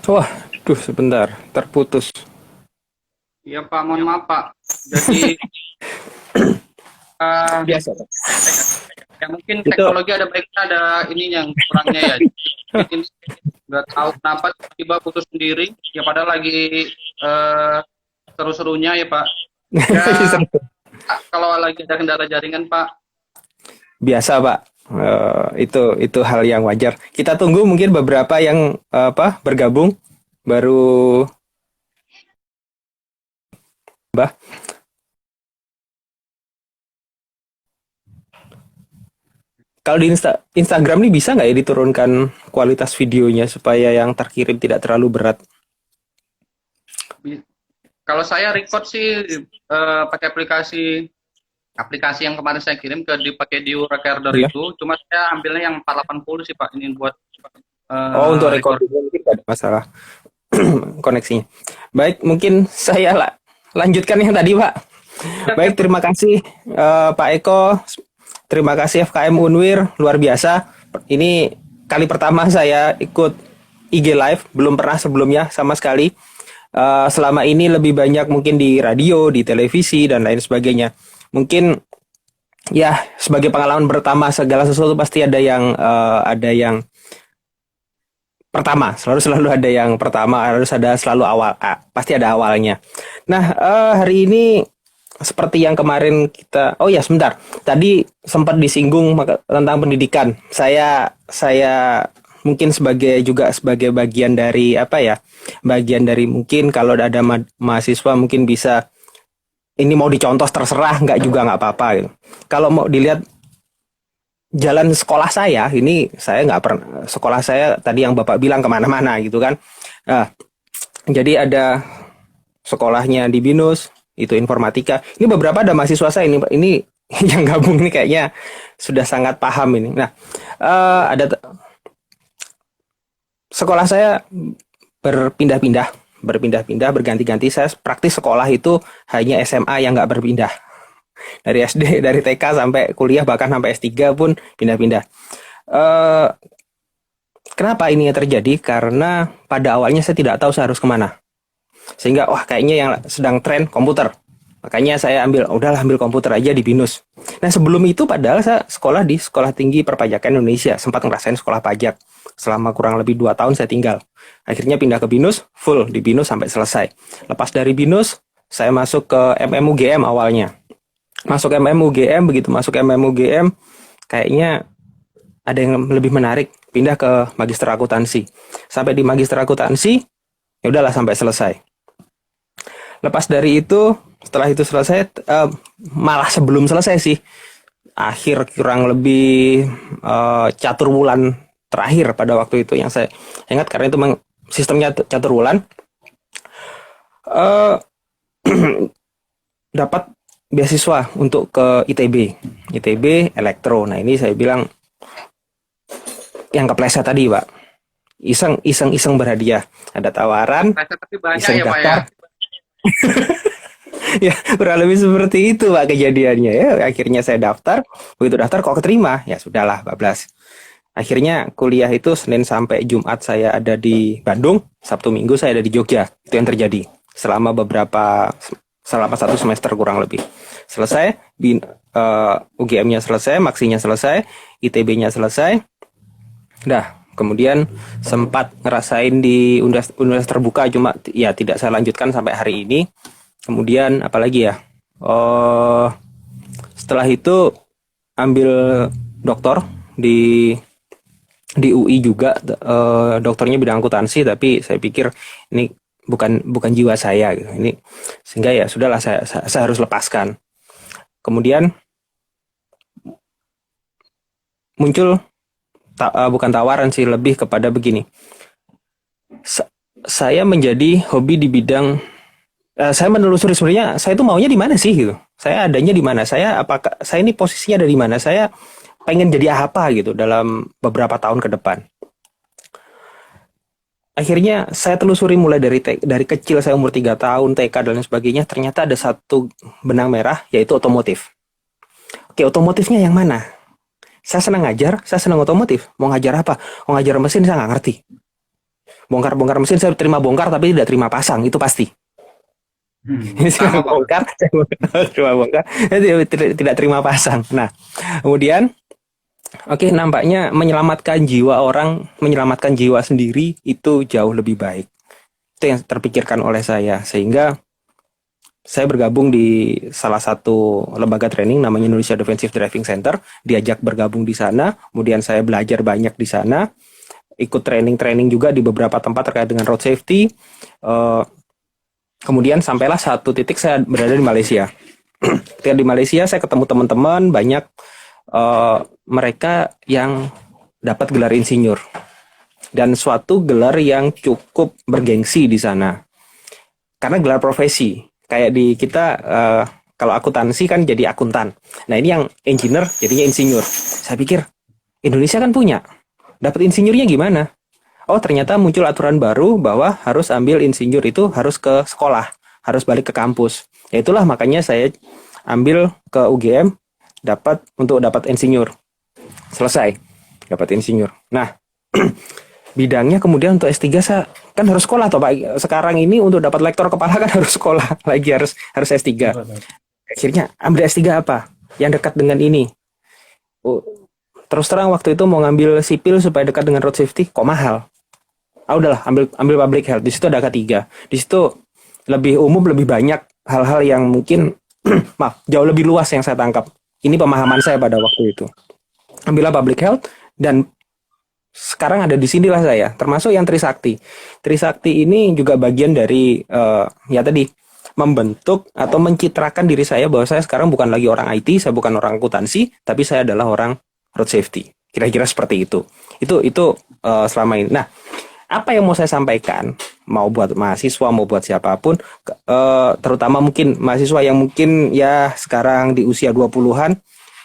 Wah, tuh sebentar, terputus. Iya Pak, mohon maaf Pak. Jadi eh, Biasa, Pak. ya mungkin Itu teknologi ada baiknya ada ininya yang kurangnya ya. Mungkin ini nggak tahu kenapa tiba putus sendiri. Ya padahal lagi eh, seru-serunya ya Pak. Ya Pak, kalau lagi ada kendala jaringan Pak. biasa, Pak. Itu hal yang wajar. Kita tunggu mungkin beberapa yang bergabung baru, Mbah. Kalau di Instagram nih bisa nggak ya diturunkan kualitas videonya supaya yang terkirim tidak terlalu berat? Kalau saya record sih pakai aplikasi aplikasi yang kemarin saya kirim ke dipakai di recorder Iya. itu. Cuma saya ambilnya yang 480 sih Pak. Ini buat Oh, untuk record. recording mungkin nggak ada masalah koneksinya. Baik, mungkin saya lanjutkan yang tadi, Pak. Baik, terima kasih Pak Eko. Terima kasih FKM Unwir, luar biasa. Ini kali pertama saya ikut IG Live, belum pernah sebelumnya sama sekali. Selama ini lebih banyak mungkin di radio, di televisi, dan lain sebagainya. Mungkin ya sebagai pengalaman pertama segala sesuatu pasti ada yang pertama, selalu selalu ada yang pertama, harus ada selalu awal, pasti ada awalnya. Nah, hari ini seperti yang kemarin kita, oh ya sebentar, tadi sempat disinggung tentang pendidikan. Saya mungkin sebagai bagian dari apa ya, bagian dari mungkin kalau ada mahasiswa mungkin bisa ini mau dicontoh terserah, nggak juga nggak apa-apa gitu. Kalau mau dilihat jalan sekolah saya ini, saya nggak pernah sekolah saya tadi yang bapak bilang kemana-mana gitu kan. Nah, jadi ada sekolahnya di Binus itu informatika. Ini beberapa ada mahasiswa saya ini yang gabung ini kayaknya sudah sangat paham ini. Nah, ada sekolah saya berpindah-pindah, berpindah-pindah, berganti-ganti. Saya praktis sekolah itu hanya SMA yang nggak berpindah. Dari SD, dari TK sampai kuliah, bahkan sampai S3 pun pindah-pindah. Eh, Kenapa ini terjadi? Karena pada awalnya saya tidak tahu saya harus kemana. Sehingga, wah kayaknya yang sedang tren komputer. Makanya saya udahlah ambil komputer aja di BINUS. Nah sebelum itu padahal saya sekolah di Sekolah Tinggi Perpajakan Indonesia. Sempat ngerasain sekolah pajak. Selama kurang lebih 2 tahun saya tinggal. Akhirnya pindah ke BINUS, full di BINUS sampai selesai. Lepas dari BINUS, saya masuk ke MMUGM awalnya. Masuk MMUGM, begitu masuk MMUGM, kayaknya ada yang lebih menarik. Pindah ke Magister Akuntansi. Sampai di Magister Akuntansi, ya udahlah sampai selesai. Lepas dari itu, setelah itu selesai, malah sebelum selesai sih, akhir kurang lebih catur bulan terakhir pada waktu itu yang saya ingat karena itu sistemnya catur bulan, eh, dapat beasiswa untuk ke ITB elektro. Nah ini saya bilang yang kepleset tadi Pak, iseng berhadiah, ada tawaran, Tapi banyak iseng ya Pak ya. daftar. Ya kurang lebih seperti itu Pak kejadiannya ya. Akhirnya saya daftar, begitu daftar kok keterima, ya sudahlah bablas. Akhirnya kuliah itu Senin sampai Jumat saya ada di Bandung, Sabtu Minggu saya ada di Jogja. Itu yang terjadi selama 1 semester kurang lebih. Selesai, UGM-nya selesai, maksinya selesai, ITB-nya selesai. Dah, kemudian sempat ngerasain di universitas terbuka, cuma ya tidak saya lanjutkan sampai hari ini. Kemudian apalagi ya? Setelah itu ambil doktor di UI juga, dokternya bidang akuntansi, tapi saya pikir ini bukan jiwa saya gitu. Ini sehingga ya sudahlah saya harus lepaskan. Kemudian muncul bukan tawaran sih, lebih kepada begini. Saya menjadi hobi di bidang, saya menelusuri sebenarnya saya itu maunya di mana sih gitu. Saya adanya di mana? Apakah saya ini posisinya ada di mana? Saya pengen jadi apa gitu dalam beberapa tahun ke depan. Akhirnya saya telusuri mulai dari kecil, saya umur 3 tahun, TK dan lain sebagainya, ternyata ada satu benang merah, yaitu otomotif. Oke, otomotifnya yang mana? Saya senang ngajar, saya senang otomotif. Mau ngajar apa? Mau ngajar mesin, saya nggak ngerti. Bongkar-bongkar mesin, saya terima bongkar tapi tidak terima pasang, itu pasti. Saya Sama Pak. bongkar, terima bongkar, saya tidak terima pasang. Nah, kemudian, oke, nampaknya menyelamatkan jiwa orang, menyelamatkan jiwa sendiri itu jauh lebih baik. Itu yang terpikirkan oleh saya, sehingga saya bergabung di salah satu lembaga training namanya Indonesia Defensive Driving Center, diajak bergabung di sana, kemudian saya belajar banyak di sana, ikut training-training juga di beberapa tempat terkait dengan road safety. Kemudian sampailah satu titik saya berada di Malaysia. Ketika di Malaysia saya ketemu teman-teman banyak, mereka yang dapat gelar insinyur dan suatu gelar yang cukup bergengsi di sana karena gelar profesi. Kayak di kita, kalau akuntansi kan jadi akuntan. Nah ini yang engineer jadinya insinyur. Saya pikir Indonesia kan punya. Dapat insinyurnya gimana? Oh ternyata muncul aturan baru bahwa harus ambil insinyur itu harus ke sekolah, harus balik ke kampus. Ya itulah makanya saya ambil ke UGM untuk dapat insinyur. Selesai dapat insinyur. Nah bidangnya kemudian untuk S3 saya kan harus sekolah toh Pak. Sekarang ini untuk dapat lektor kepala kan harus sekolah lagi, harus S3. Akhirnya ambil S3 apa? Yang dekat dengan ini. Terus terang waktu itu mau ngambil sipil supaya dekat dengan road safety, kok mahal. Udahlah ambil public health. Di situ ada ketiga. Di situ lebih umum, lebih banyak hal-hal yang mungkin maaf, jauh lebih luas yang saya tangkap. Ini pemahaman saya pada waktu itu. Ambillah public health dan sekarang ada di sinilah saya, termasuk yang Trisakti. Trisakti ini juga bagian dari ya tadi membentuk atau mencitrakan diri saya bahwa saya sekarang bukan lagi orang IT, saya bukan orang akuntansi, tapi saya adalah orang road safety. Kira-kira seperti itu. Itu selama ini. Nah, apa yang mau saya sampaikan, mau buat mahasiswa, mau buat siapapun, terutama mungkin mahasiswa yang mungkin ya sekarang di usia 20-an,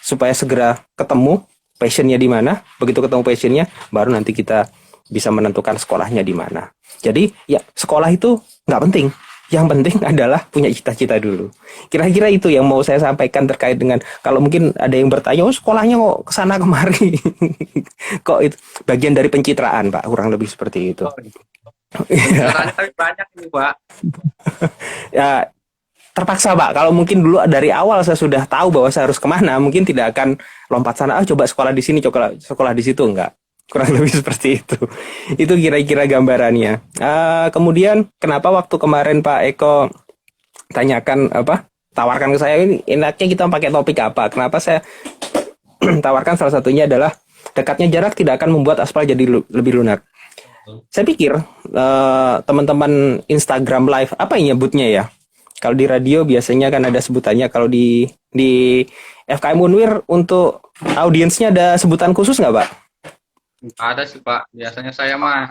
supaya segera ketemu passionnya di mana. Begitu ketemu passionnya, baru nanti kita bisa menentukan sekolahnya di mana. Jadi ya sekolah itu nggak penting. Yang penting adalah punya cita-cita dulu. Kira-kira itu yang mau saya sampaikan terkait dengan, kalau mungkin ada yang bertanya, oh sekolahnya kok kesana kemari. Kok itu bagian dari pencitraan Pak, kurang lebih seperti itu. Caranya tapi banyak nih Pak. Ya terpaksa Pak, kalau mungkin dulu dari awal saya sudah tahu bahwa saya harus kemana, mungkin tidak akan lompat sana, coba sekolah di sini, sekolah di situ, enggak. Kurang lebih seperti itu. Itu kira-kira gambarannya. Kemudian kenapa waktu kemarin Pak Eko tanyakan tawarkan ke saya, ini enaknya kita pakai topik apa? Kenapa saya tawarkan salah satunya adalah dekatnya jarak tidak akan membuat aspal jadi lebih lunak. Saya pikir teman-teman Instagram Live apa yang nyebutnya ya? Kalau di radio biasanya kan ada sebutannya. Kalau di FKM Unwir untuk audiensnya ada sebutan khusus nggak Pak? Ada sih Pak. Biasanya saya mah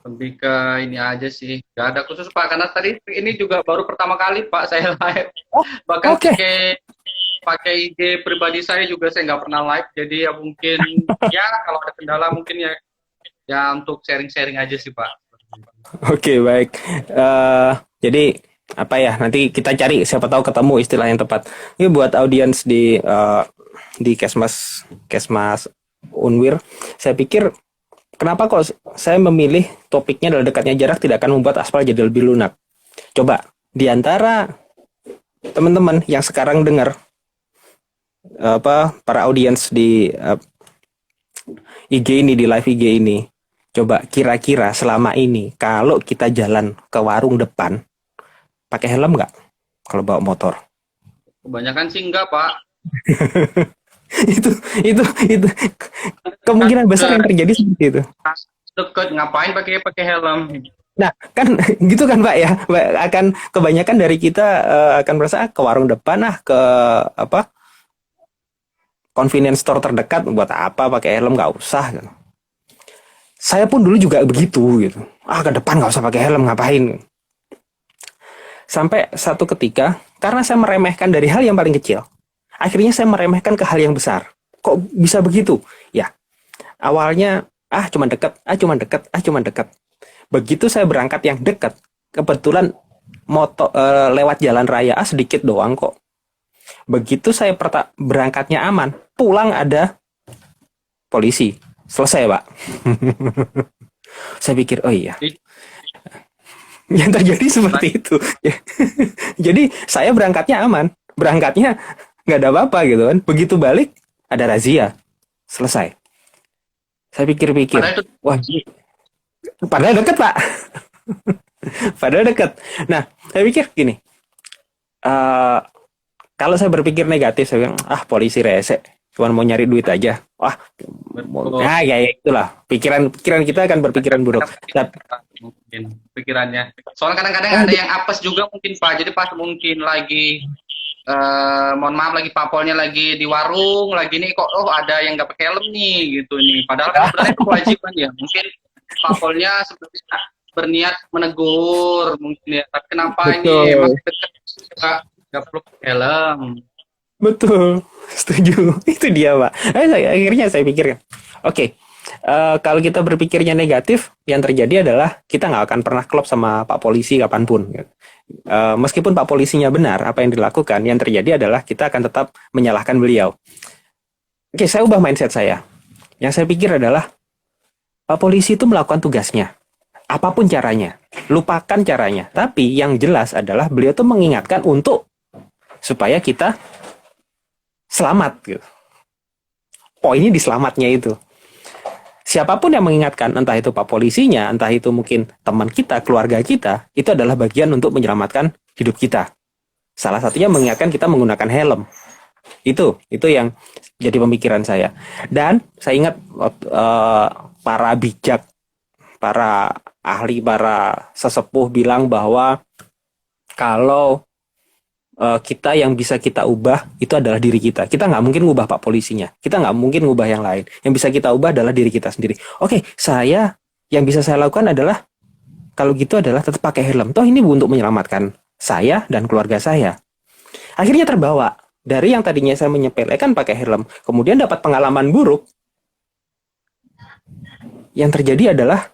lebih ke ini aja sih. Gak ada khusus Pak. Karena tadi ini juga baru pertama kali Pak saya live. Bahkan pakai IG pribadi saya juga saya nggak pernah live. Jadi ya mungkin ya kalau ada kendala mungkin ya untuk sharing-sharing aja sih Pak. Oke, baik. Jadi apa ya? Nanti kita cari, siapa tahu ketemu istilah yang tepat. Ini buat audiens di Kesmas Unwir. Saya pikir kenapa kok saya memilih topiknya adalah dekatnya jarak tidak akan membuat aspal jadi lebih lunak. Coba di antara teman-teman yang sekarang dengar para audiens di IG ini, di live IG ini, coba kira-kira selama ini kalau kita jalan ke warung depan pakai helm nggak kalau bawa motor? Kebanyakan sih enggak Pak. itu kemungkinan besar yang terjadi seperti itu. Deket ngapain pakai helm? Nah kan gitu kan Pak ya, akan kebanyakan dari kita akan merasa ke warung depan ke convenience store terdekat, buat apa pakai helm, nggak usah gitu. Saya pun dulu juga begitu gitu. Ke depan nggak usah pakai helm, ngapain? Sampai satu ketika, karena saya meremehkan dari hal yang paling kecil, akhirnya saya meremehkan ke hal yang besar. Kok bisa begitu? Ya, awalnya cuma dekat. Begitu saya berangkat yang dekat, kebetulan lewat jalan raya sedikit doang kok. Begitu saya berangkatnya aman, pulang ada polisi. Selesai Pak. Saya pikir, oh iya, yang terjadi seperti itu. Jadi saya berangkatnya aman, berangkatnya nggak ada apa-apa gitu kan. Begitu balik ada razia, selesai. Saya pikir-pikir, Padahal itu wah, padahal deket pak, padahal deket. Nah, saya pikir gini, eh kalau saya berpikir negatif, saya bilang, ah polisi rese, cuma mau nyari duit aja. Wah, betul. ya ya itulah. Pikiran kita akan berpikiran buruk. Mungkin pikirannya. Soalnya kadang-kadang Eh, ada yang apes juga mungkin Pak. Jadi pas mungkin lagi mohon maaf lagi papolnya lagi di warung lagi nih kok ada yang nggak pakai helm nih gitu nih. Padahal kan sebenarnya itu kewajiban ya. Mungkin papolnya sebenarnya berniat menegur mungkin ya. Tapi kenapa ini betul, masih dekat nggak perlu pakai helm? betul, setuju. Itu dia, Pak. Akhirnya saya pikir, oke, kalau kita berpikirnya negatif, yang terjadi adalah kita nggak akan pernah klop sama Pak Polisi kapanpun. Meskipun Pak Polisinya benar, apa yang dilakukan, yang terjadi adalah kita akan tetap menyalahkan beliau. Oke, saya ubah mindset saya. Yang saya pikir adalah, Pak Polisi itu melakukan tugasnya. Apapun caranya, lupakan caranya. Tapi yang jelas adalah beliau tuh mengingatkan untuk supaya kita selamat gitu. Poinnya di selamatnya itu. Siapapun yang mengingatkan, entah itu Pak Polisinya, entah itu mungkin teman kita, keluarga kita, itu adalah bagian untuk menyelamatkan hidup kita. Salah satunya mengingatkan kita menggunakan helm. Itu yang jadi pemikiran saya. Dan saya ingat para bijak, para ahli, para sesepuh bilang bahwa kalau kita yang bisa kita ubah itu adalah diri kita. Kita nggak mungkin ngubah Pak Polisinya. Kita nggak mungkin ngubah yang lain. Yang bisa kita ubah adalah diri kita sendiri. Oke, yang bisa saya lakukan adalah kalau gitu adalah tetap pakai helm. Toh ini untuk menyelamatkan saya dan keluarga saya. Akhirnya terbawa dari yang tadinya saya menyepelekan pakai helm, kemudian dapat pengalaman buruk. Yang terjadi adalah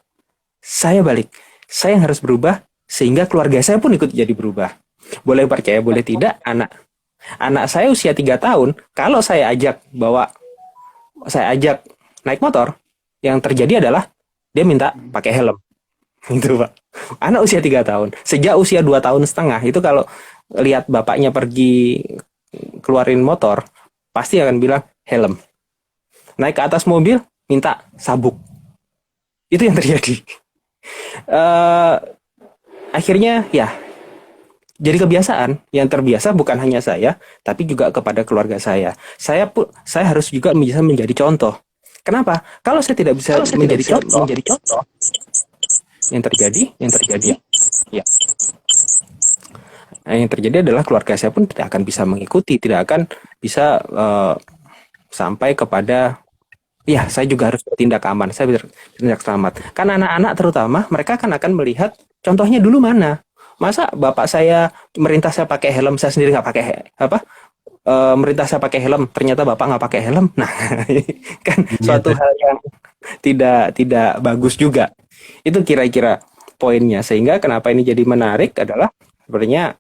saya balik. Saya yang harus berubah sehingga keluarga saya pun ikut jadi berubah. Boleh percaya, boleh tidak, anak saya usia 3 tahun, kalau saya ajak naik motor, yang terjadi adalah dia minta pakai helm. Itu, Pak. Anak usia 3 tahun. Sejak usia 2 tahun setengah, itu kalau lihat bapaknya pergi keluarin motor, pasti akan bilang helm. Naik ke atas mobil, minta sabuk. Itu yang terjadi. Akhirnya, ya, jadi kebiasaan yang terbiasa bukan hanya saya, tapi juga kepada keluarga saya. Saya harus juga bisa menjadi contoh. Kenapa? Kalau saya tidak bisa menjadi contoh, yang terjadi, ya, yang terjadi adalah keluarga saya pun tidak akan bisa mengikuti, tidak akan bisa sampai kepada, ya, saya juga harus bertindak aman, saya bertindak selamat. Kan anak-anak terutama, mereka akan melihat contohnya dulu mana. Masa bapak saya merintah saya pakai helm, saya sendiri nggak pakai merintah saya pakai helm, ternyata bapak nggak pakai helm. Nah, kan suatu hal yang tidak bagus juga. Itu kira-kira poinnya. Sehingga kenapa ini jadi menarik adalah sebenarnya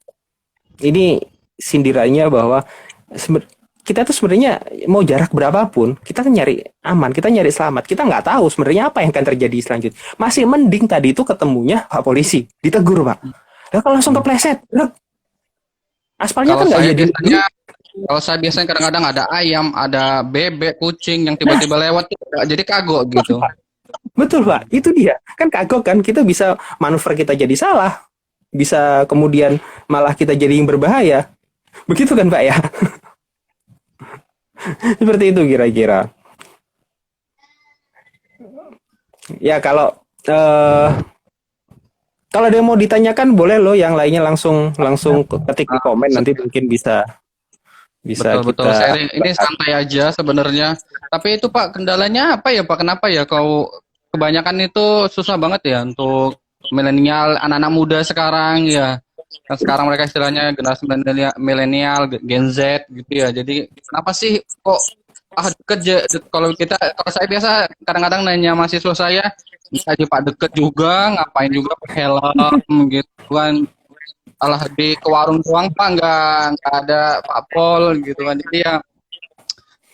ini sindirannya bahwa kita tuh sebenarnya mau jarak berapapun, kita kan nyari aman, kita nyari selamat. Kita nggak tahu sebenarnya apa yang akan terjadi selanjutnya. Masih mending tadi itu ketemunya Pak Polisi, ditegur, Pak. Lah kalau langsung kepleset, aspalnya kan nggak jadi. Kalau saya biasanya kadang-kadang ada ayam, ada bebek, kucing yang tiba-tiba lewat, jadi kagok gitu. Betul, Pak. Itu dia. Kan kagok kan, kita bisa manuver kita jadi salah. Bisa kemudian malah kita jadi yang berbahaya. Begitu kan, Pak ya? Seperti itu kira-kira. Ya kalau ada yang mau ditanyakan boleh loh, yang lainnya langsung ketik di komen, nanti mungkin bisa Betul, kita sharing. Ini santai aja sebenarnya. Tapi itu Pak, kendalanya apa ya Pak? Kenapa ya kau kebanyakan itu susah banget ya untuk milenial, anak-anak muda sekarang ya. Kan sekarang mereka istilahnya generasi milenial, Gen Z gitu ya. Jadi kenapa sih kok deket kalau saya biasa kadang-kadang nanya mahasiswa saya, aja Pak deket juga, ngapain juga pakai helm gitu kan. Alah di ke warung doang Pak, nggak ada Pak Pol gitu kan. Jadi ya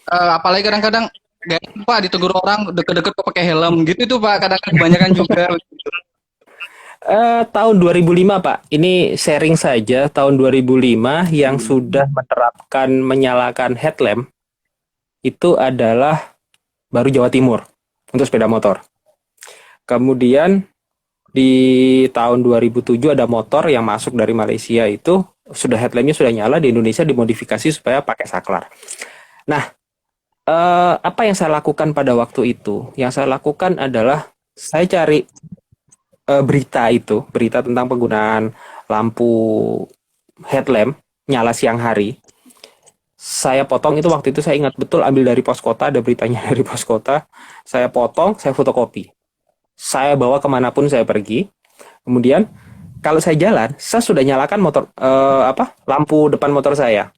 apalagi kadang-kadang gak enak, Pak, ditegur orang deket-deket kok pakai helm gitu tuh Pak, kadang kebanyakan juga. Tahun 2005, Pak. Ini sharing saja tahun 2005 yang sudah menerapkan menyalakan headlamp itu adalah baru Jawa Timur untuk sepeda motor. Kemudian di tahun 2007 ada motor yang masuk dari Malaysia itu sudah headlampnya sudah nyala, di Indonesia dimodifikasi supaya pakai saklar. Nah, apa yang saya lakukan pada waktu itu? Yang saya lakukan adalah saya cari berita tentang penggunaan lampu headlamp nyala siang hari. Saya potong itu, waktu itu saya ingat betul, ambil dari pos kota, ada beritanya dari pos kota. Saya potong, saya fotokopi. Saya bawa kemanapun saya pergi. Kemudian kalau saya jalan, saya sudah nyalakan lampu depan motor saya.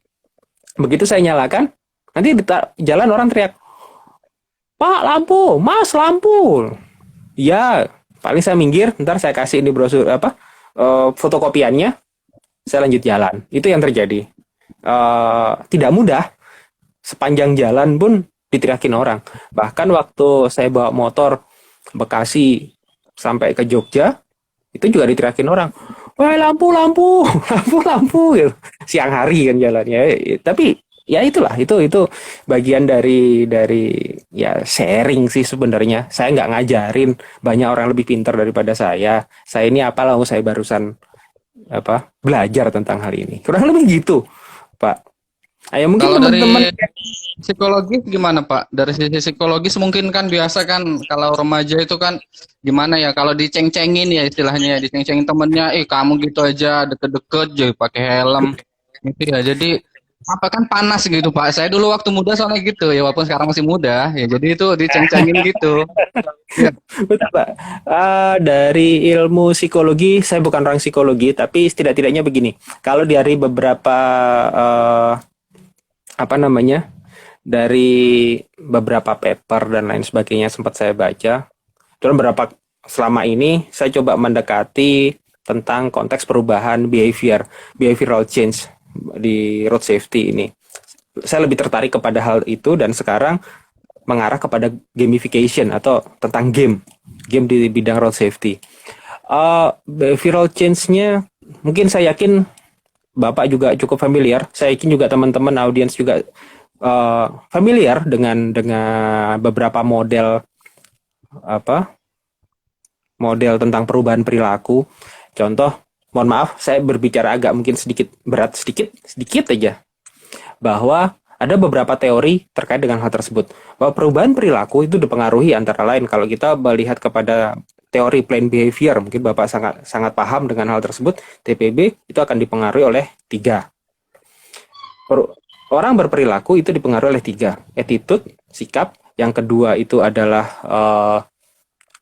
Begitu saya nyalakan, nanti di jalan orang teriak, Pak lampu, Mas lampu. Ya, paling saya minggir, ntar saya kasih ini brosur fotokopiannya, saya lanjut jalan. Itu yang terjadi. Tidak mudah, sepanjang jalan pun diteriakin orang. Bahkan waktu saya bawa motor Bekasi sampai ke Jogja, itu juga diteriakin orang. Wah lampu, lampu, lampu, lampu. Gitu. Siang hari kan jalannya. Tapi ya itulah, itu bagian dari ya sharing sih sebenarnya. Saya nggak ngajarin, banyak orang lebih pintar daripada saya. Saya ini apalah, saya barusan belajar tentang hal ini. Kurang lebih gitu, Pak. Ayo mungkin Kalau teman-teman. dari psikologis gimana Pak? Dari sisi psikologis mungkin kan biasa kan kalau remaja itu kan gimana ya, kalau diceng-cengin ya istilahnya ya, diceng-cengin temennya, kamu gitu aja deket-deket jadi pakai helm gitu ya. Jadi apa kan panas gitu Pak. Saya dulu waktu muda soalnya gitu ya, walaupun sekarang masih muda ya. Jadi itu diceng-cengin gitu. Ya. Betul, Pak. Dari ilmu psikologi, saya bukan orang psikologi, tapi setidak-tidaknya begini. Kalau dari beberapa eh, apa namanya, dari beberapa paper dan lain sebagainya sempat saya baca, dalam selama ini saya coba mendekati tentang konteks perubahan behavioral change di road safety ini. Saya lebih tertarik kepada hal itu dan sekarang mengarah kepada gamification atau tentang game di bidang road safety. Behavioral change-nya mungkin saya yakin Bapak juga cukup familiar. Saya yakin juga teman-teman audiens juga familiar dengan beberapa model model tentang perubahan perilaku. Contoh, mohon maaf, saya berbicara agak mungkin sedikit berat, sedikit aja, bahwa ada beberapa teori terkait dengan hal tersebut. Bahwa perubahan perilaku itu dipengaruhi antara lain, kalau kita melihat kepada teori planned behavior, mungkin Bapak sangat paham dengan hal tersebut, TPB itu akan dipengaruhi oleh 3. Orang berperilaku itu dipengaruhi oleh 3. Attitude, sikap. Yang kedua itu adalah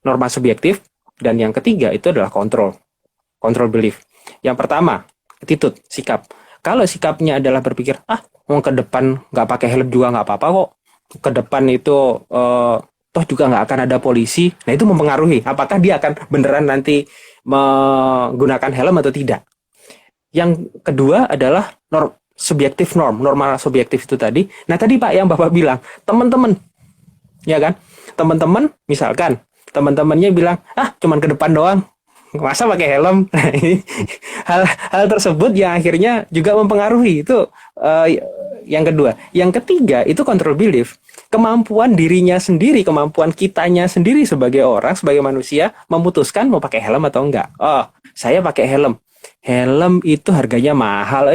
norma subjektif. Dan yang ketiga itu adalah control belief. Yang pertama, attitude, sikap. Kalau sikapnya adalah berpikir, mau ke depan nggak pakai helm juga nggak apa-apa kok. Ke depan itu toh juga nggak akan ada polisi. Nah itu mempengaruhi apakah dia akan beneran nanti menggunakan helm atau tidak. Yang kedua adalah normal subjektif itu tadi. Nah tadi Pak yang Bapak bilang, teman-teman, ya kan? Teman-teman, misalkan teman-temannya bilang, cuman ke depan doang, masa pakai helm. hal tersebut yang akhirnya juga mempengaruhi itu. Yang kedua, yang ketiga itu control belief, kemampuan dirinya sendiri, kemampuan kitanya sendiri sebagai orang, sebagai manusia memutuskan mau pakai helm atau enggak. Saya pakai helm itu harganya mahal,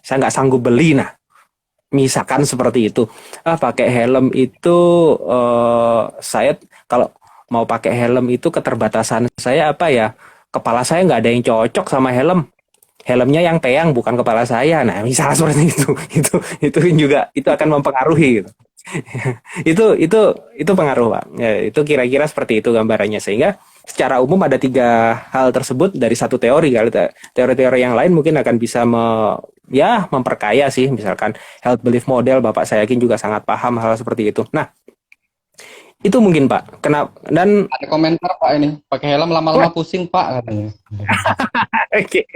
saya nggak sanggup beli. Nah misalkan seperti itu, pakai helm itu saya kalau mau pakai helm itu keterbatasan saya kepala saya nggak ada yang cocok sama helmnya yang peyang bukan kepala saya. Nah misalnya seperti itu juga itu akan mempengaruhi gitu. itu pengaruh Pak ya, itu kira-kira seperti itu gambarannya, sehingga secara umum ada 3 hal tersebut dari satu teori. Kalau teori-teori yang lain mungkin akan bisa memperkaya sih, misalkan health belief model, Bapak saya yakin juga sangat paham hal seperti itu. Nah itu mungkin Pak. Kenapa? Dan Ada komentar Pak ini, pakai helm lama-lama pusing Pak katanya. Oke.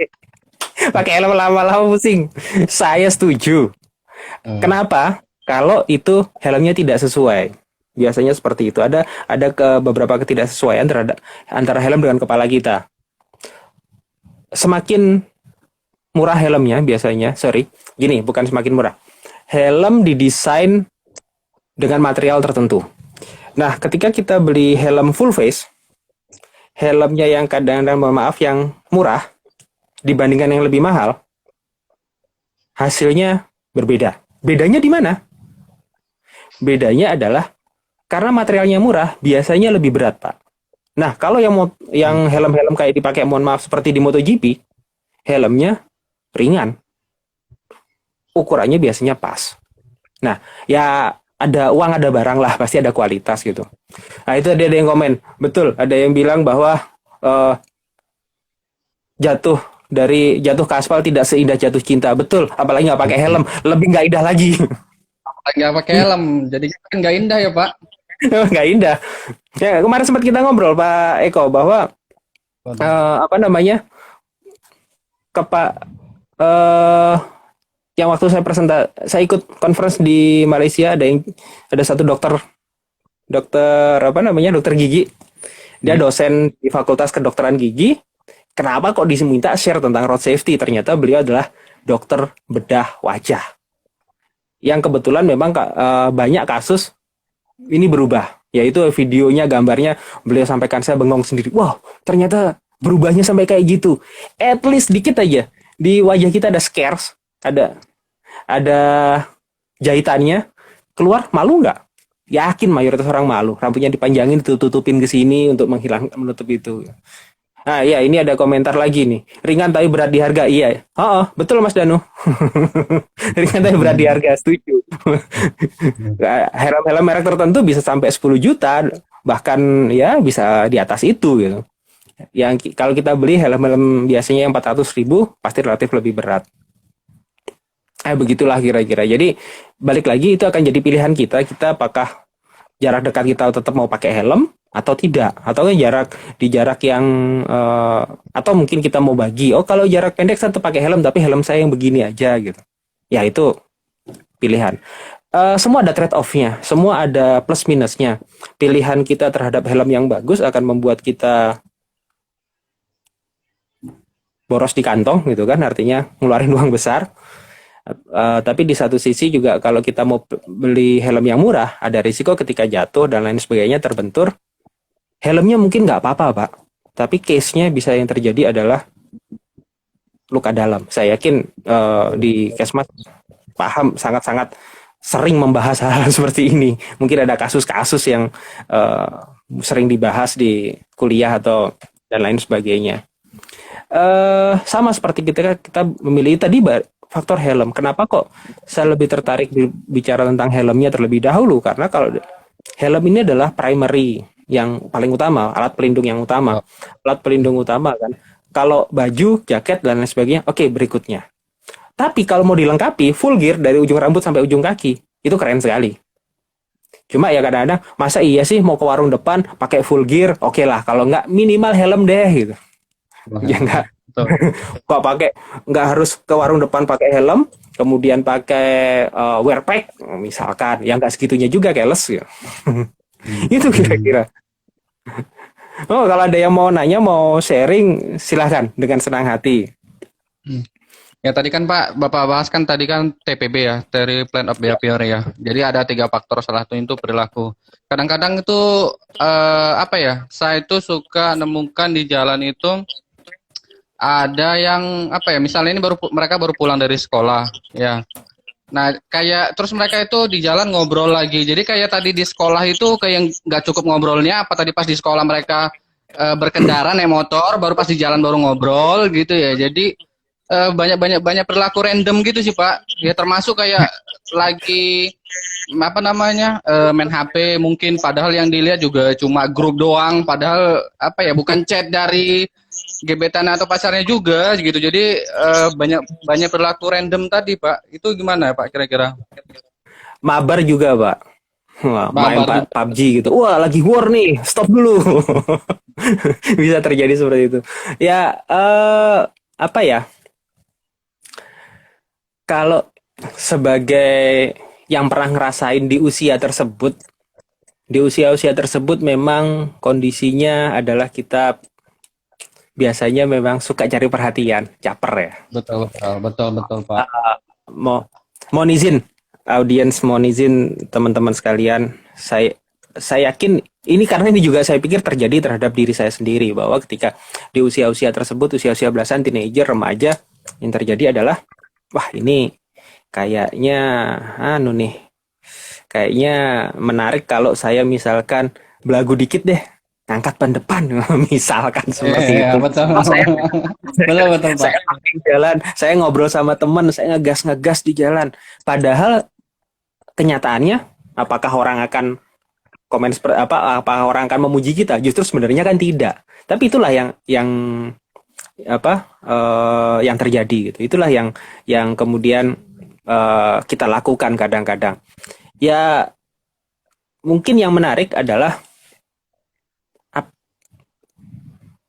Pakai helm lama-lama pusing. Saya setuju. Kenapa? Kalau itu helmnya tidak sesuai. Biasanya seperti itu. Ada beberapa ketidaksesuaian terhadap antara helm dengan kepala kita. Semakin murah helmnya biasanya, sorry, gini, bukan semakin murah. Helm didesain dengan material tertentu. Nah, ketika kita beli helm full face, helmnya yang kadang-kadang, mohon maaf, yang murah dibandingkan yang lebih mahal, hasilnya berbeda. Bedanya di mana? Bedanya adalah karena materialnya murah, biasanya lebih berat, Pak. Nah, kalau yang helm-helm kayak dipakai, mohon maaf, seperti di MotoGP, helmnya ringan, ukurannya biasanya pas. Nah, ya ada uang ada barang lah, pasti ada kualitas gitu. Nah, itu ada yang komen, betul, ada yang bilang bahwa eh, jatuh ke aspal tidak seindah jatuh cinta, betul, apalagi nggak pakai helm, lebih nggak indah lagi. Nggak pakai helm, jadi kan nggak indah ya Pak. Nggak indah. Ya, kemarin sempat kita ngobrol Pak Eko bahwa apa namanya, kepa eh yang waktu saya ikut conference di Malaysia, ada satu dokter apa namanya, dokter gigi. Dia dosen di Fakultas Kedokteran Gigi. Kenapa kok diminta share tentang road safety? Ternyata beliau adalah dokter bedah wajah. Yang kebetulan memang banyak kasus ini berubah. Yaitu videonya, gambarnya, beliau sampaikan, saya bengong sendiri. Wow, ternyata berubahnya sampai kayak gitu. At least dikit aja. Di wajah kita ada scars, ada jahitannya. Keluar, malu nggak? Yakin mayoritas orang malu. Rambutnya dipanjangin, tutupin ke sini untuk menutup itu. Nah, ya, ini ada komentar lagi nih. Ringan tapi berat di harga. Iya. Oh, betul Mas Danu. Ringan tapi berat di harga, setuju. Helm-helm merek tertentu bisa sampai 10 juta, bahkan ya bisa di atas itu gitu. Yang kalau kita beli helm-helm biasanya yang 400.000, pasti relatif lebih berat. Begitulah kira-kira. Jadi balik lagi, itu akan jadi pilihan kita. Kita apakah jarak dekat kita tetap mau pakai helm atau tidak, atau di jarak yang atau mungkin kita mau bagi. Oh, kalau jarak pendek saya tetap pakai helm, tapi helm saya yang begini aja gitu. Ya itu pilihan. Semua ada trade off-nya, semua ada plus minusnya. Pilihan kita terhadap helm yang bagus akan membuat kita boros di kantong gitu kan, artinya ngeluarin uang besar. Tapi di satu sisi juga kalau kita mau beli helm yang murah, ada risiko ketika jatuh dan lain sebagainya terbentur. Helmnya mungkin nggak apa-apa Pak, tapi case-nya bisa yang terjadi adalah luka dalam. Saya yakin di Kesmas paham, sangat-sangat sering membahas hal seperti ini. Mungkin ada kasus-kasus yang sering dibahas di kuliah atau dan lain sebagainya. Sama seperti kita memilih tadi faktor helm. Kenapa kok saya lebih tertarik bicara tentang helmnya terlebih dahulu? Karena kalau helm ini adalah primary, yang paling utama, alat pelindung yang utama. Alat pelindung utama kan. Kalau baju, jaket, dan lain sebagainya, oke, berikutnya. Tapi kalau mau dilengkapi, full gear dari ujung rambut sampai ujung kaki, itu keren sekali. Cuma ya kadang-kadang, masa iya sih mau ke warung depan pakai full gear? Oke lah, kalau nggak minimal helm deh gitu. Ya nggak. Kok pakai, nggak harus ke warung depan pakai helm, kemudian pakai wear pack misalkan, yang nggak segitunya juga, keles ya. Itu kira-kira. Oh, kalau ada yang mau nanya, mau sharing, silahkan dengan senang hati. Ya tadi kan Pak, Bapak bahas kan tadi kan TPB ya, Theory Plan of Behavior ya. Jadi ada 3 faktor, salah satu itu perilaku. Kadang-kadang itu apa ya? Saya itu suka nemukan di jalan itu ada yang apa ya? Misalnya ini mereka baru pulang dari sekolah, ya. Nah, kayak terus mereka itu di jalan ngobrol lagi. Jadi kayak tadi di sekolah itu kayak nggak cukup ngobrolnya. Apa tadi pas di sekolah mereka berkendara naik motor, baru pas di jalan baru ngobrol gitu ya. Jadi banyak perilaku random gitu sih Pak. Ya termasuk kayak lagi apa namanya main HP mungkin, padahal yang dilihat juga cuma grup doang. Padahal apa ya, bukan chat dari gebetan atau pacarnya juga gitu. Jadi banyak perilaku random tadi Pak. Itu gimana Pak kira-kira? Mabar juga Pak. Wah, main Mabar juga. PUBG gitu. Wah, lagi war nih, stop dulu. Bisa terjadi seperti itu. Ya, apa ya? Kalau sebagai yang pernah ngerasain di usia tersebut, Di usia-usia tersebut memang kondisinya adalah kita biasanya memang suka cari perhatian, caper ya. Betul, betul, betul, betul, Pak. Mau mohon izin audiens, mohon izin teman-teman sekalian, saya yakin ini karena ini juga saya pikir terjadi terhadap diri saya sendiri, bahwa ketika di usia-usia tersebut, usia-usia belasan, teenager, remaja, yang terjadi adalah wah ini kayaknya anu nih, kayaknya menarik kalau saya misalkan belagu dikit deh, ngangkat ban depan misalkan seperti Iya, itu. betul. Oh, saya Betul, betul, Pak. saya makin jalan, saya ngobrol sama teman, saya ngegas di jalan. Padahal kenyataannya, apakah orang akan komen seperti apa? Apakah orang akan memuji kita? Justru sebenarnya kan tidak. Tapi itulah yang yang terjadi gitu. Itulah yang kemudian kita lakukan kadang-kadang. Ya mungkin yang menarik adalah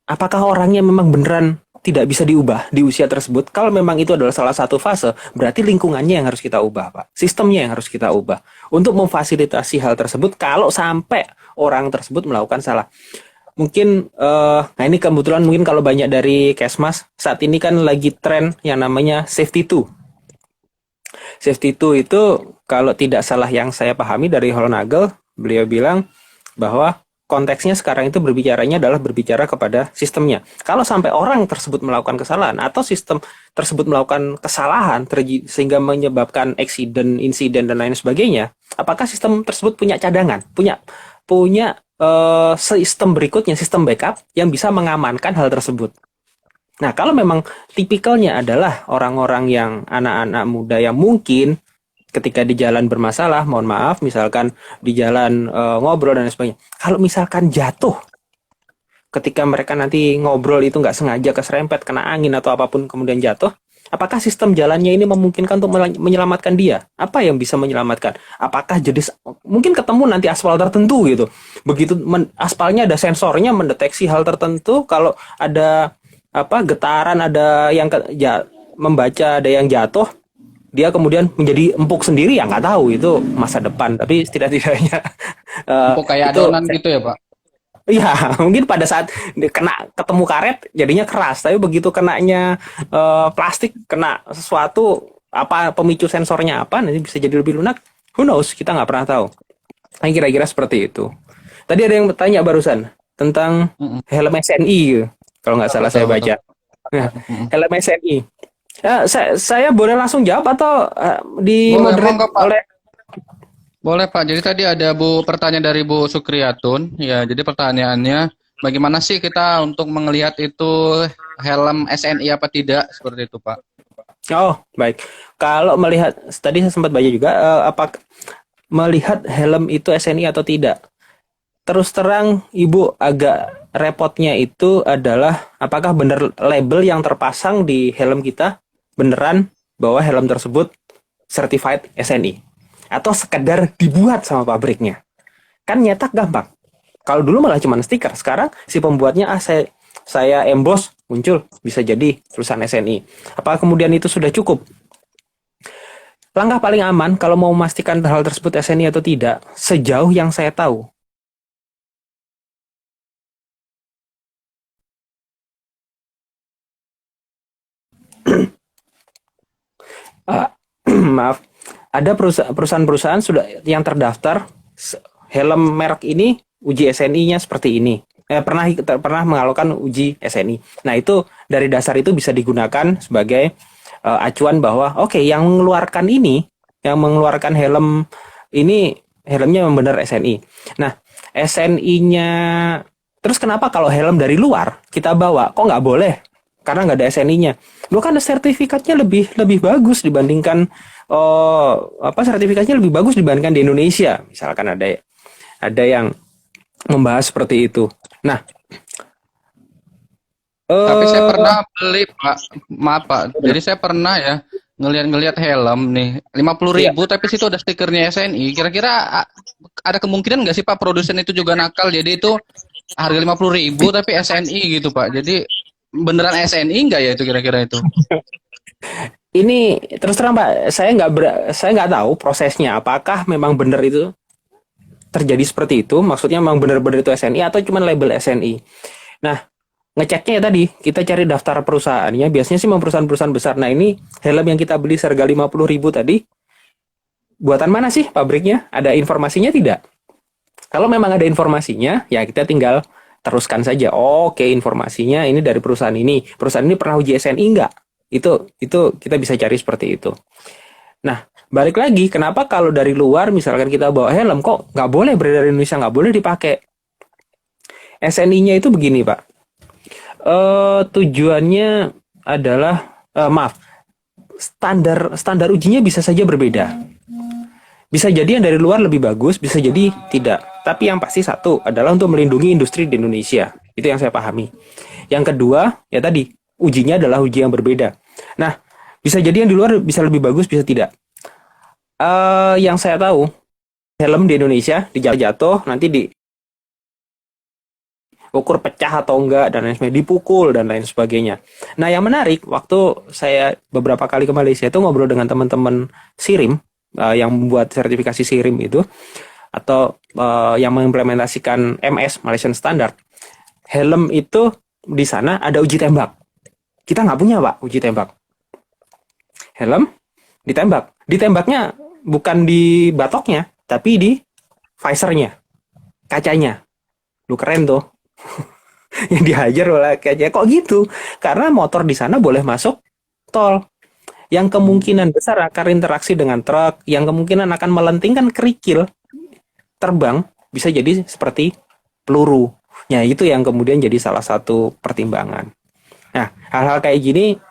apakah orangnya memang beneran tidak bisa diubah di usia tersebut? Kalau memang itu adalah salah satu fase, berarti lingkungannya yang harus kita ubah, Pak. Sistemnya yang harus kita ubah untuk memfasilitasi hal tersebut kalau sampai orang tersebut melakukan salah. Mungkin, nah ini kebetulan mungkin kalau banyak dari Kesmas, saat ini kan lagi tren yang namanya safety two. Safety two itu kalau tidak salah yang saya pahami dari Holnagel, beliau bilang bahwa konteksnya sekarang itu berbicaranya adalah berbicara kepada sistemnya. Kalau sampai orang tersebut melakukan kesalahan atau sistem tersebut melakukan kesalahan sehingga menyebabkan insiden dan lain sebagainya, apakah sistem tersebut punya cadangan, punya sistem berikutnya, sistem backup yang bisa mengamankan hal tersebut. Nah, kalau memang tipikalnya adalah orang-orang yang anak-anak muda yang mungkin ketika di jalan bermasalah, mohon maaf, misalkan di jalan ngobrol dan lain sebagainya. Kalau misalkan jatuh, ketika mereka nanti ngobrol itu nggak sengaja keserempet, kena angin atau apapun kemudian jatuh, apakah sistem jalannya ini memungkinkan untuk menyelamatkan dia? Apa yang bisa menyelamatkan? Apakah jenis, mungkin ketemu nanti aspal tertentu gitu. Begitu aspalnya ada sensornya mendeteksi hal tertentu, kalau ada getaran, ada yang membaca ada yang jatuh, dia kemudian menjadi empuk sendiri, ya nggak tahu, itu masa depan, tapi setidak-tidaknya Empuk kayak itu adonan gitu ya, Pak? ya mungkin pada saat ketemu karet jadinya keras, tapi begitu kenanya plastik, kena sesuatu, apa pemicu sensornya apa, nanti bisa jadi lebih lunak, who knows, kita nggak pernah tahu. Nah, kira-kira seperti itu. Tadi ada yang bertanya barusan tentang helm SNI gitu, kalau nggak salah Betul, saya betul. baca. Nah, helm SNI. Ya, saya boleh langsung jawab atau di Boleh, moderate monggo, Pak. oleh. Boleh, Pak. Jadi tadi ada pertanyaan dari Bu Sukriyatun. Ya, jadi pertanyaannya, bagaimana sih kita untuk melihat itu helm SNI apa tidak? Seperti itu, Pak. Oh, baik. Kalau melihat, tadi saya sempat baca juga, apa melihat helm itu SNI atau tidak. Terus terang, Ibu, agak repotnya itu adalah apakah benar label yang terpasang di helm kita beneran bahwa helm tersebut certified SNI atau sekedar dibuat sama pabriknya. Kan nyetak gampang. Kalau dulu malah cuma stiker, sekarang si pembuatnya saya emboss, muncul bisa jadi tulisan SNI. Apakah kemudian itu sudah cukup? Langkah paling aman kalau mau memastikan hal tersebut SNI atau tidak, sejauh yang saya tahu, maaf, ada perusahaan-perusahaan sudah yang terdaftar helm merek ini uji SNI-nya seperti ini. Pernah mengalokkan uji SNI. Nah, itu dari dasar itu bisa digunakan sebagai acuan bahwa oke, yang mengeluarkan helm ini helmnya memang benar SNI. Nah, SNI-nya terus kenapa kalau helm dari luar kita bawa kok nggak boleh? Karena nggak ada SNI-nya. Lu kan sertifikatnya lebih bagus dibandingkan sertifikatnya lebih bagus dibandingkan di Indonesia. Misalkan ada yang membahas seperti itu. Nah, Tapi saya pernah beli, Pak. Maaf, Pak. Jadi saya pernah ya ngeliat helm nih 50.000, tapi situ ada stikernya SNI. Kira-kira ada kemungkinan nggak sih, Pak, produsen itu juga nakal? Jadi itu harga 50.000 tapi SNI gitu, Pak. Jadi beneran SNI nggak ya itu kira-kira itu? ini terus terang Pak, saya nggak tahu prosesnya. Apakah memang benar itu terjadi seperti itu, maksudnya memang benar-benar itu SNI atau cuma label SNI. Nah, ngeceknya ya tadi, kita cari daftar perusahaannya, biasanya sih memang perusahaan-perusahaan besar. Nah, ini helm yang kita beli seharga 50.000 tadi, buatan mana sih pabriknya? Ada informasinya tidak? Kalau memang ada informasinya, ya kita tinggal teruskan saja. Oke, informasinya ini dari perusahaan ini. Perusahaan ini pernah uji SNI enggak? Itu kita bisa cari seperti itu. Nah, balik lagi, kenapa kalau dari luar misalkan kita bawa helm kok nggak boleh beredar di Indonesia, nggak boleh dipakai? SNI-nya itu begini, Pak. Tujuannya adalah maaf, standar ujinya bisa saja berbeda. Bisa jadi yang dari luar lebih bagus, bisa jadi tidak. Tapi yang pasti satu adalah untuk melindungi industri di Indonesia. Itu yang saya pahami. Yang kedua, ya tadi, ujinya adalah uji yang berbeda. Nah, bisa jadi yang di luar bisa lebih bagus, bisa tidak. Yang saya tahu, helm di Indonesia dijatuh, nanti diukur pecah atau enggak, dan lain sebagainya, dipukul, dan lain sebagainya. Nah, yang menarik, waktu saya beberapa kali ke Malaysia itu ngobrol dengan teman-teman SIRIM, yang membuat sertifikasi SIRIM itu, atau yang mengimplementasikan MS, Malaysian Standard, helm itu di sana ada uji tembak. Kita nggak punya, Pak, uji tembak. Helm ditembak. Ditembaknya bukan di batoknya, tapi di visornya, kacanya. Lu keren tuh. Yang dihajar oleh kacanya. Kok gitu? Karena motor di sana boleh masuk tol. Yang kemungkinan besar akan interaksi dengan truk, yang kemungkinan akan melentingkan kerikil terbang, bisa jadi seperti peluru. Ya, itu yang kemudian jadi salah satu pertimbangan. Nah, hal-hal kayak gini,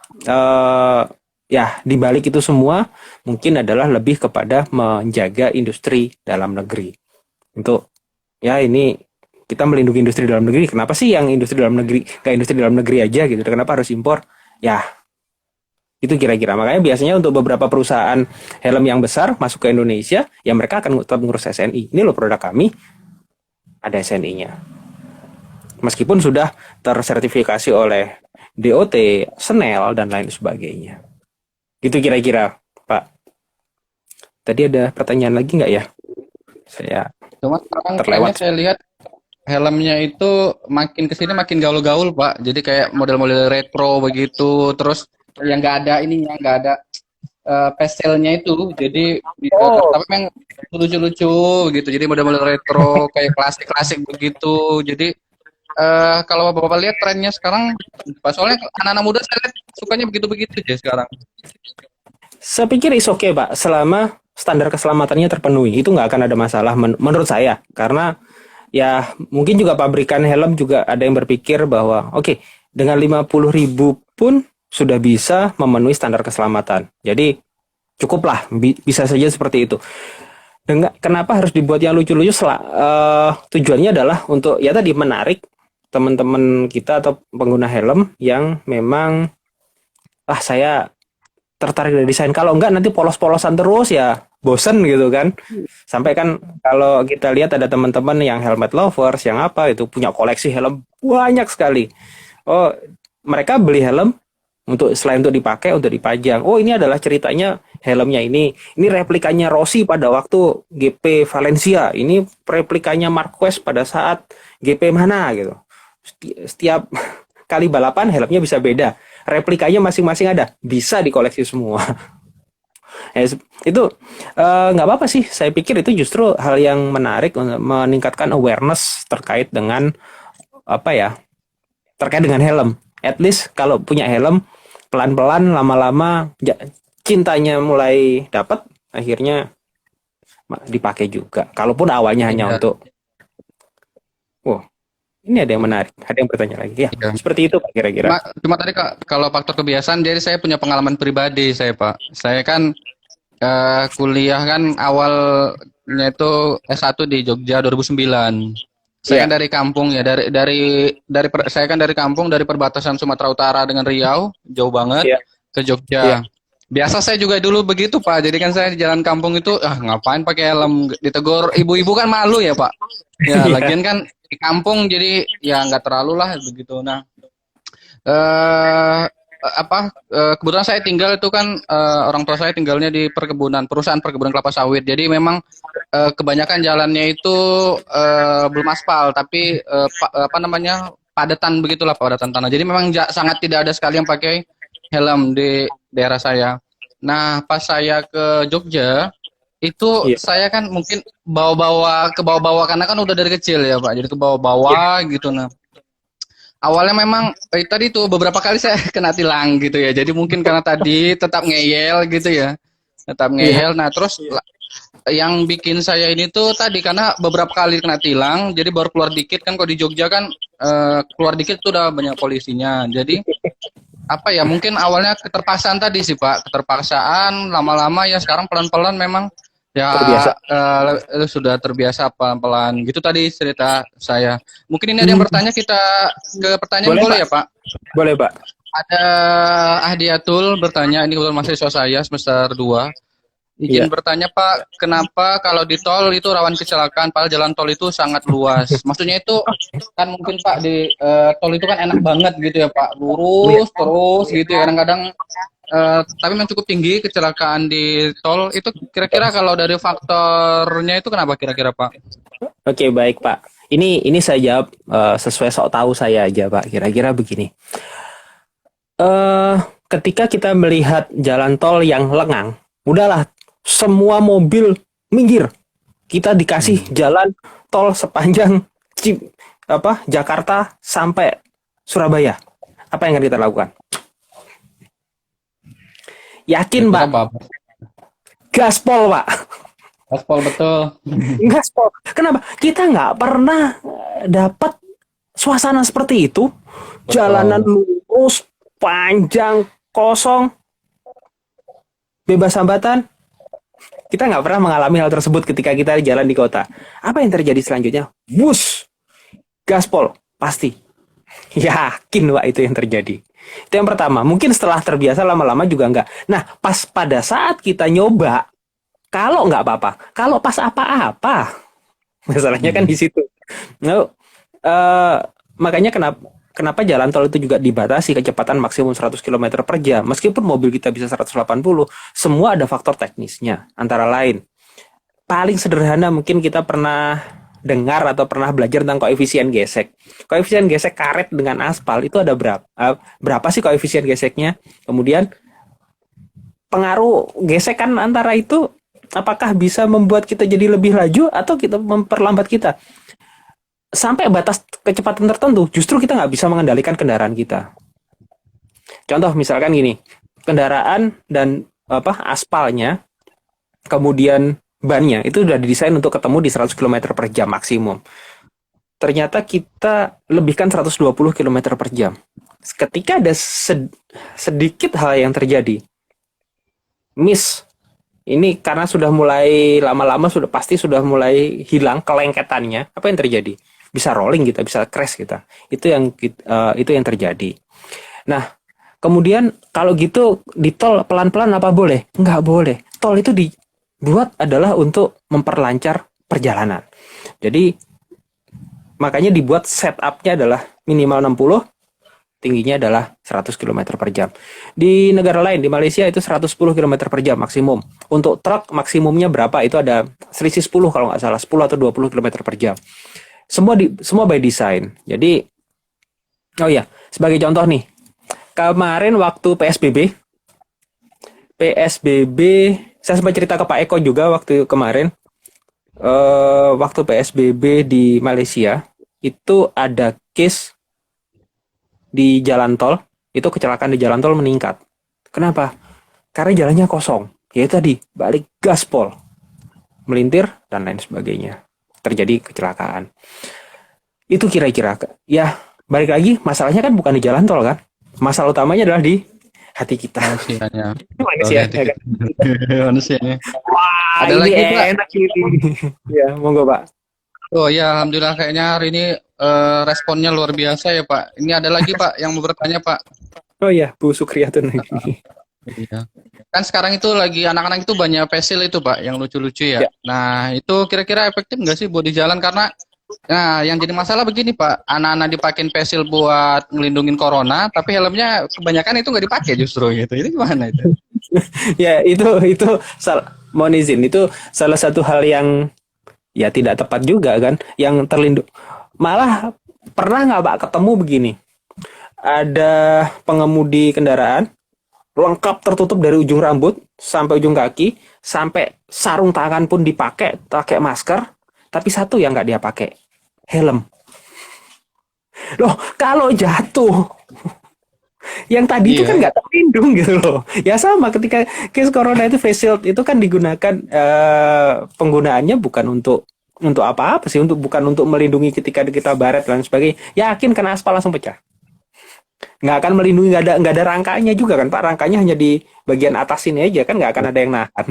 ya, dibalik itu semua, mungkin adalah lebih kepada menjaga industri dalam negeri. Untuk, ya ini, kita melindungi industri dalam negeri. Kenapa sih yang industri dalam negeri, kayak industri dalam negeri aja gitu? Kenapa harus impor? Ya, itu kira-kira. Makanya biasanya untuk beberapa perusahaan helm yang besar masuk ke Indonesia, ya mereka akan tetap ngurus SNI. Ini loh produk kami, ada SNI-nya. Meskipun sudah tersertifikasi oleh DOT, SNEL, dan lain sebagainya. Itu kira-kira, Pak. Tadi ada pertanyaan lagi nggak ya? Saya Cuma sekarang kayaknya terlewat. saya lihat helmnya itu makin kesini makin gaul-gaul, Pak. Jadi kayak model-model retro begitu. Terus yang nggak ada ininya, nggak ada pastelnya itu. Jadi tapi memang lucu-lucu gitu. Jadi model-model retro kayak klasik-klasik begitu. Jadi kalau Bapak lihat trennya sekarang, Pak, soalnya anak-anak muda saya lihat sukanya begitu-begitu aja sekarang. Saya pikir is oke, Pak, selama standar keselamatannya terpenuhi. Itu nggak akan ada masalah menurut saya. Karena ya mungkin juga pabrikan helm juga ada yang berpikir bahwa oke, dengan 50.000 pun sudah bisa memenuhi standar keselamatan. Jadi cukuplah, bisa saja seperti itu. Kenapa harus dibuat yang lucu-lucu? Tujuannya adalah untuk ya tadi menarik teman-teman kita atau pengguna helm yang memang saya tertarik dari desain. Kalau enggak nanti polos-polosan terus ya bosen gitu kan. Sampai kan kalau kita lihat ada teman-teman yang helmet lovers yang apa itu punya koleksi helm banyak sekali. Oh, mereka beli helm selain untuk dipakai, untuk dipajang. Oh, ini adalah ceritanya helmnya ini. Ini replikanya Rossi pada waktu GP Valencia. Ini replikanya Marquez pada saat GP mana gitu. Setiap kali balapan helmnya bisa beda. Replikanya masing-masing ada. Bisa dikoleksi semua. Itu nggak apa-apa sih. Saya pikir itu justru hal yang menarik untuk meningkatkan awareness terkait dengan terkait dengan helm. At least kalau punya helm, pelan-pelan lama-lama cintanya mulai dapat, akhirnya dipakai juga. Kalaupun awalnya hanya untuk ini ada yang menarik, ada yang bertanya lagi. Ya, seperti itu Pak kira-kira. Cuma tadi kalau faktor kebiasaan, jadi saya punya pengalaman pribadi Pak. Saya kan kuliah kan awalnya itu S1 di Jogja 2009. Saya kan dari kampung ya, saya kan dari kampung, dari perbatasan Sumatera Utara dengan Riau, jauh banget ke Jogja. Biasa saya juga dulu begitu Pak. Jadi kan saya di jalan kampung itu ngapain pakai helm, ditegur ibu-ibu kan malu ya Pak. Ya lagian kan di kampung jadi ya nggak terlalu lah begitu. Nah kebetulan saya tinggal itu kan orang tua saya tinggalnya di perusahaan perkebunan kelapa sawit. Jadi memang kebanyakan jalannya itu belum aspal, tapi apa namanya padatan begitulah, padatan tanah. Jadi memang sangat tidak ada sekali yang pakai helm di daerah saya. Nah, pas saya ke Jogja itu Iya. saya kan mungkin bawa-bawa karena kan udah dari kecil ya Pak. Jadi ke bawa-bawa gitu. Nah, awalnya memang tadi tuh beberapa kali saya kena tilang gitu ya. Jadi mungkin karena tadi tetap ngeyel gitu ya. Tetap Iya. ngeyel. Nah, terus yang bikin saya ini tuh tadi karena beberapa kali kena tilang, jadi baru keluar dikit kan, kalau di Jogja kan keluar dikit tuh udah banyak polisinya. Jadi apa ya, mungkin awalnya keterpaksaan tadi sih Pak, keterpaksaan lama-lama ya sekarang pelan-pelan memang ya Terbiasa. sudah terbiasa pelan-pelan gitu tadi cerita saya. Mungkin ini ada yang Hmm. bertanya, kita ke pertanyaan Boleh, boleh Pak. ya Pak? Boleh, Pak. Ada Ahdiatul bertanya, ini kebetulan mahasiswa saya semester 2. Iya. Izin bertanya Pak, kenapa kalau di tol itu rawan kecelakaan padahal jalan tol itu sangat luas? Maksudnya itu kan mungkin Pak di tol itu kan enak banget gitu ya Pak, Iya. lurus terus gitu ya. Kadang-kadang tapi memang cukup tinggi kecelakaan di tol. Itu kira-kira kalau dari faktornya itu kenapa kira-kira Pak? Oke, baik, Pak. Ini saya jawab sesuai sok tahu saya aja, Pak. Kira-kira begini. eh Ketika kita melihat jalan tol yang lengang, udahlah semua mobil minggir. Kita dikasih jalan tol sepanjang Jakarta sampai Surabaya. Apa yang akan kita lakukan? Yakin, Kira-kira Pak? apa? Gaspol, Pak. Gaspol betul. Gaspol. Kenapa? Kita nggak pernah dapat suasana seperti itu. Jalanan Betul. lurus, panjang, kosong, bebas hambatan. Kita nggak pernah mengalami hal tersebut ketika kita jalan di kota. Apa yang terjadi selanjutnya? Bus, gaspol, pasti. Yakin, Pak, itu yang terjadi. Itu yang pertama. Mungkin setelah terbiasa lama-lama juga enggak. Nah, pas pada saat kita nyoba, kalau nggak apa-apa. Kalau pas apa-apa, masalahnya kan di situ. Nah, makanya kenapa jalan tol itu juga dibatasi kecepatan maksimum 100 km per jam. Meskipun mobil kita bisa 180, semua ada faktor teknisnya. Antara lain, paling sederhana mungkin kita pernah dengar atau pernah belajar tentang koefisien gesek. Koefisien gesek karet dengan aspal itu ada berapa? Berapa sih koefisien geseknya? Kemudian pengaruh gesekan antara itu apakah bisa membuat kita jadi lebih laju atau kita memperlambat kita? Sampai batas kecepatan tertentu, justru kita nggak bisa mengendalikan kendaraan kita. Contoh misalkan gini, kendaraan dan aspalnya, kemudian bannya itu udah didesain untuk ketemu di 100 km per jam maksimum. Ternyata kita lebihkan 120 km per jam. Ketika ada sedikit hal yang terjadi, miss, ini karena sudah mulai lama-lama pasti sudah mulai hilang kelengketannya, apa yang terjadi? Bisa rolling kita, bisa crash kita. Itu yang terjadi. Nah, kemudian kalau gitu di tol pelan-pelan apa boleh? Nggak boleh. Tol itu dibuat adalah untuk memperlancar perjalanan. Jadi makanya dibuat setupnya adalah minimal 60, tingginya adalah 100 km per jam. Di negara lain, di Malaysia itu 110 km per jam maksimum. Untuk truk maksimumnya berapa? Itu ada selisih 10 kalau nggak salah, 10 atau 20 km per jam. Semua by design. Jadi, oh ya, sebagai contoh nih, kemarin waktu PSBB, saya sempat cerita ke Pak Eko juga waktu kemarin, waktu PSBB di Malaysia, itu ada case di jalan tol, itu kecelakaan di jalan tol meningkat. Kenapa? Karena jalannya kosong. Yaitu tadi, balik gaspol, melintir, dan lain sebagainya. Terjadi kecelakaan. Itu kira-kira, ya balik lagi, masalahnya kan bukan di jalan tol kan. Masalah utamanya adalah di hati kita. Manusianya. Manusianya kan. Manusianya. Wah, Ada ini lagi, Pak? enak ini. Ya, monggo, Pak. Oh ya, alhamdulillah kayaknya hari ini responnya luar biasa ya Pak. Ini ada lagi Pak yang mau bertanya Pak. Oh ya, Bu Sukriyatun. Iya. Kan sekarang itu lagi anak-anak itu banyak pesil itu Pak, yang lucu-lucu ya. Ya. Nah itu kira-kira efektif nggak sih buat di jalan, karena Nah, yang jadi masalah begini Pak, anak-anak dipakein face shield buat ngelindungin corona, tapi helmnya kebanyakan itu nggak dipakai justru gitu. Itu gimana itu? Ya mohon izin itu salah satu hal yang ya tidak tepat juga kan, yang terlindung. Malah pernah nggak Pak ketemu begini? Ada pengemudi kendaraan lengkap tertutup dari ujung rambut sampai ujung kaki, sampai sarung tangan pun dipakai, pakai masker, tapi satu yang nggak dia pakai, helm. Loh, kalau jatuh, yang tadi itu kan Iya. nggak terlindung gitu loh. Ya sama ketika case corona itu face shield itu kan digunakan penggunaannya bukan untuk apa-apa sih, bukan untuk melindungi ketika kita baret dan sebagainya. Yakin kena aspal langsung pecah. Nggak akan melindungi, nggak ada rangkanya juga kan Pak, rangkanya hanya di bagian atas ini aja kan, nggak akan ada yang nahan.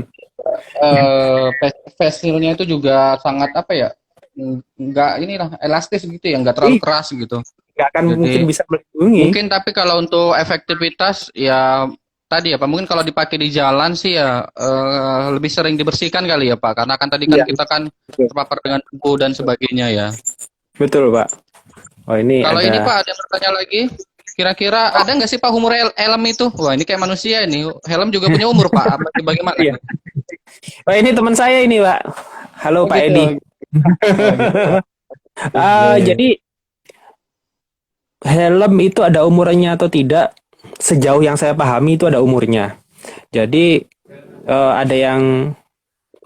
Face shieldnya itu juga sangat apa ya? Nggak inilah elastis gitu ya, nggak terlalu keras gitu. Nggak akan mungkin Jadi bisa melindungi. mungkin tapi kalau untuk efektivitas ya tadi ya Pak, mungkin kalau dipakai di jalan sih ya lebih sering dibersihkan kali ya Pak, karena kan tadi kan Iya, kita kan betul. terpapar dengan debu dan sebagainya ya. Betul Pak. Oh ini Kalau ini ada. Pak ada yang bertanya lagi, kira-kira ada nggak sih Pak umur helm itu? Wah ini kayak manusia ini, helm juga punya umur Pak, bagaimana Iya. ini? Oh ini teman saya ini Pak. Halo Oh Pak gitu, Edi. oh gitu. Oke. Jadi helm itu ada umurnya atau tidak? Sejauh yang saya pahami itu ada umurnya. Jadi ada yang